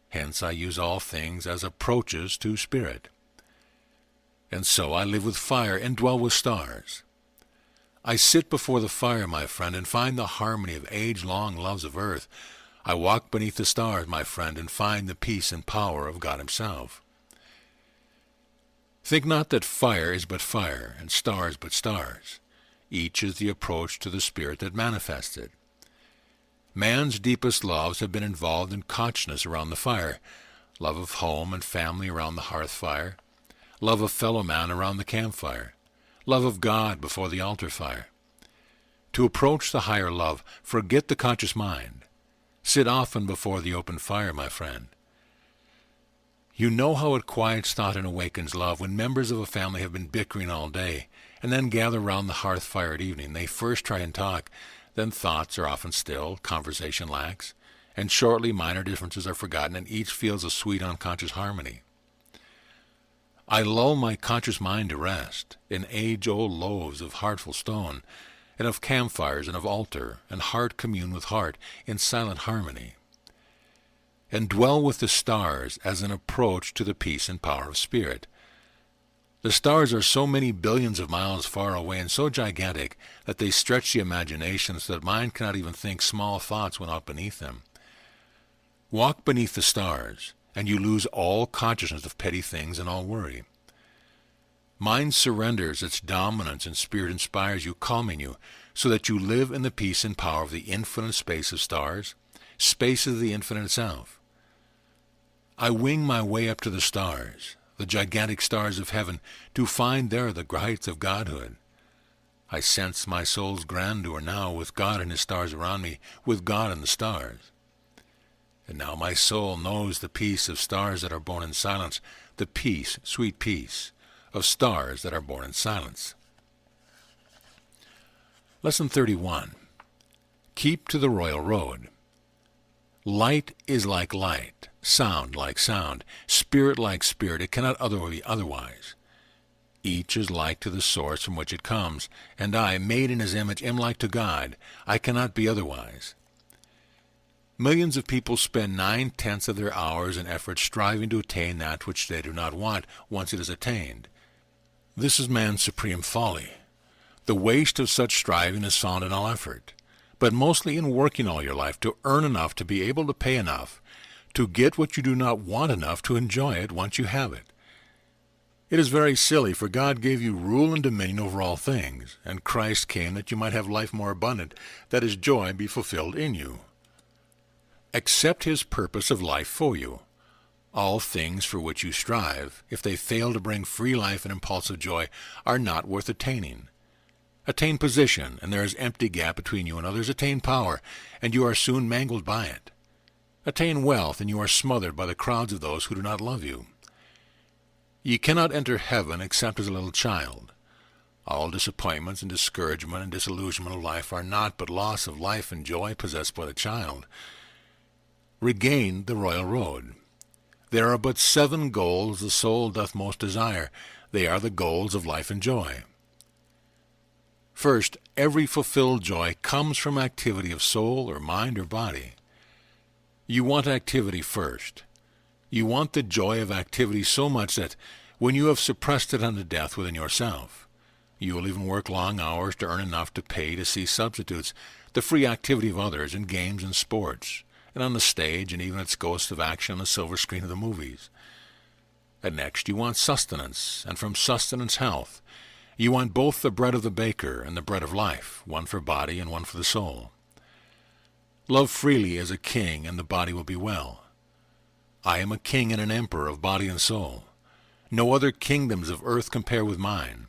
Hence I use all things as approaches to spirit. And so I live with fire and dwell with stars. I sit before the fire, my friend, and find the harmony of age-long loves of earth. I walk beneath the stars, my friend, and find the peace and power of God himself. Think not that fire is but fire, and stars but stars. Each is the approach to the spirit that manifests it. Man's deepest loves have been involved in consciousness around the fire, love of home and family around the hearth fire, love of fellow man around the campfire, love of God before the altar fire. To approach the higher love, forget the conscious mind. Sit often before the open fire, my friend. You know how it quiets thought and awakens love when members of a family have been bickering all day, and then gather round the hearth fire at evening. They first try and talk, then thoughts are often still, conversation lacks, and shortly minor differences are forgotten, and each feels a sweet unconscious harmony. I lull my conscious mind to rest in age-old loaves of heartful stone, and of campfires and of altar, and heart commune with heart in silent harmony, and dwell with the stars as an approach to the peace and power of spirit. The stars are so many billions of miles far away and so gigantic that they stretch the imagination so that mind cannot even think small thoughts when out beneath them. Walk beneath the stars, and you lose all consciousness of petty things and all worry. Mind surrenders its dominance, and spirit inspires you, calming you, so that you live in the peace and power of the infinite space of stars, space of the infinite itself. I wing my way up to the stars, the gigantic stars of heaven, to find there the heights of godhood. I sense my soul's grandeur now, with God and his stars around me, with God and the stars. And now my soul knows the peace of stars that are born in silence, the peace, sweet peace, of stars that are born in silence. Lesson 31. Keep to the royal road. Light is like light, sound like sound, spirit like spirit. It cannot be otherwise. Each is like to the source from which it comes, and I, made in his image, am like to God. I cannot be otherwise. Millions of people spend 9/10 of their hours and efforts striving to attain that which they do not want once it is attained. This is man's supreme folly. The waste of such striving is found in all effort, but mostly in working all your life to earn enough to be able to pay enough, to get what you do not want enough to enjoy it once you have it. It is very silly, for God gave you rule and dominion over all things, and Christ came that you might have life more abundant, that his joy be fulfilled in you. Accept his purpose of life for you. All things for which you strive, if they fail to bring free life and impulsive joy, are not worth attaining. Attain position, and there is empty gap between you and others. Attain power, and you are soon mangled by it. Attain wealth, and you are smothered by the crowds of those who do not love you. Ye cannot enter heaven except as a little child. All disappointments and discouragement and disillusionment of life are naught but loss of life and joy possessed by the child. Regain the royal road. There are but 7 goals the soul doth most desire. They are the goals of life and joy. First, every fulfilled joy comes from activity of soul or mind or body. You want activity first. You want the joy of activity so much that when you have suppressed it unto death within yourself, you will even work long hours to earn enough to pay to see substitutes the free activity of others in games and sports, and on the stage, and even its ghosts of action on the silver screen of the movies. And next, you want sustenance, and from sustenance health. You want both the bread of the baker and the bread of life, one for body and one for the soul. Love freely as a king, and the body will be well. I am a king and an emperor of body and soul. No other kingdoms of earth compare with mine.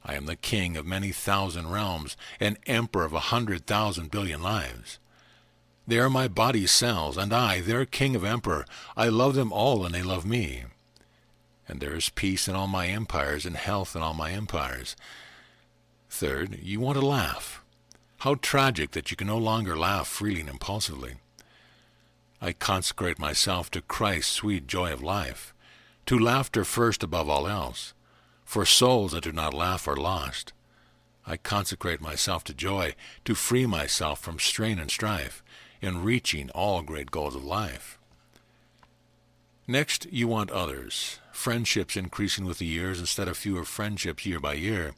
I am the king of many thousand realms, and emperor of 100,000 billion lives. They are my body's cells, and I, their king of emperor. I love them all, and they love me. And there is peace in all my empires, and health in all my empires. Third, you want to laugh. How tragic that you can no longer laugh freely and impulsively. I consecrate myself to Christ's sweet joy of life, to laughter first above all else, for souls that do not laugh are lost. I consecrate myself to joy, to free myself from strain and strife, in reaching all great goals of life. Next, you want others, friendships increasing with the years instead of fewer friendships year by year.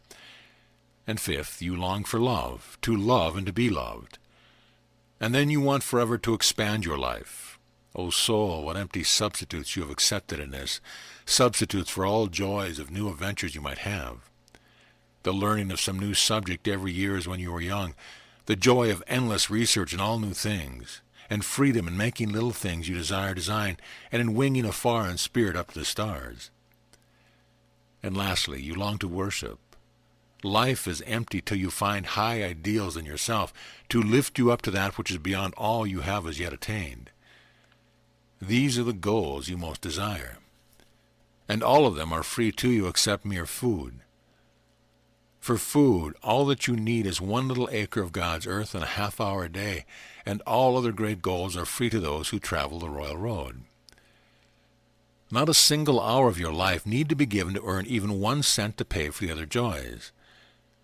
And fifth, you long for love, to love and to be loved. And then you want forever to expand your life. O soul, what empty substitutes you have accepted in this, substitutes for all joys of new adventures you might have. The learning of some new subject every year as when you were young, the joy of endless research in all new things, and freedom in making little things you desire design, and in winging afar in spirit up to the stars. And lastly, you long to worship. Life is empty till you find high ideals in yourself to lift you up to that which is beyond all you have as yet attained. These are the goals you most desire, and all of them are free to you except mere food. For food, all that you need is 1 little acre of God's earth and a half-hour a day, and all other great goals are free to those who travel the royal road. Not a single hour of your life need to be given to earn even 1 cent to pay for the other joys.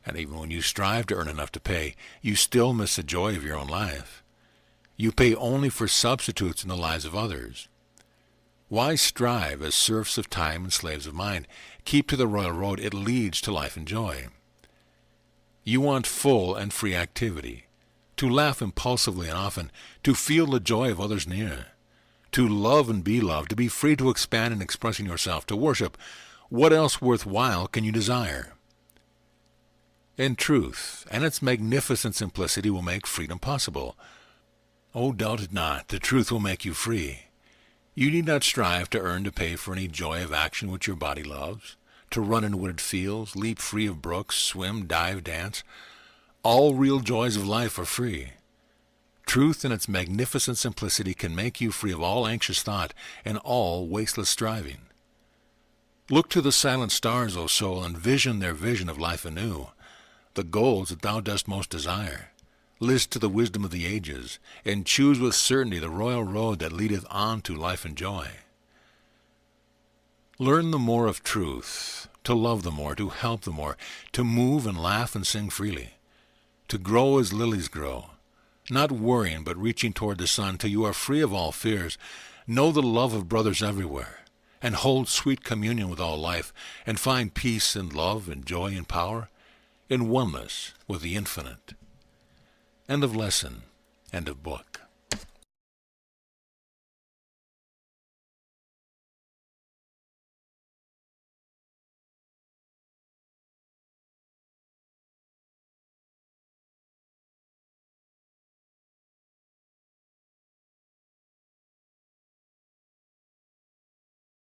And even when you strive to earn enough to pay, you still miss the joy of your own life. You pay only for substitutes in the lives of others. Why strive as serfs of time and slaves of mind? Keep to the royal road. It leads to life and joy. You want full and free activity, to laugh impulsively and often, to feel the joy of others near, to love and be loved, to be free to expand in expressing yourself, to worship. What else worthwhile can you desire? In truth, and its magnificent simplicity will make freedom possible. Oh, doubt it not, the truth will make you free. You need not strive to earn to pay for any joy of action which your body loves, to run in wooded fields, leap free of brooks, swim, dive, dance. All real joys of life are free. Truth in its magnificent simplicity can make you free of all anxious thought and all wasteless striving. Look to the silent stars, O soul, and vision their vision of life anew, the goals that thou dost most desire. List to the wisdom of the ages, and choose with certainty the royal road that leadeth on to life and joy. Learn the more of truth, to love the more, to help the more, to move and laugh and sing freely, to grow as lilies grow, not worrying but reaching toward the sun till you are free of all fears. Know the love of brothers everywhere, and hold sweet communion with all life, and find peace and love and joy and power in oneness with the infinite. End of lesson. End of book.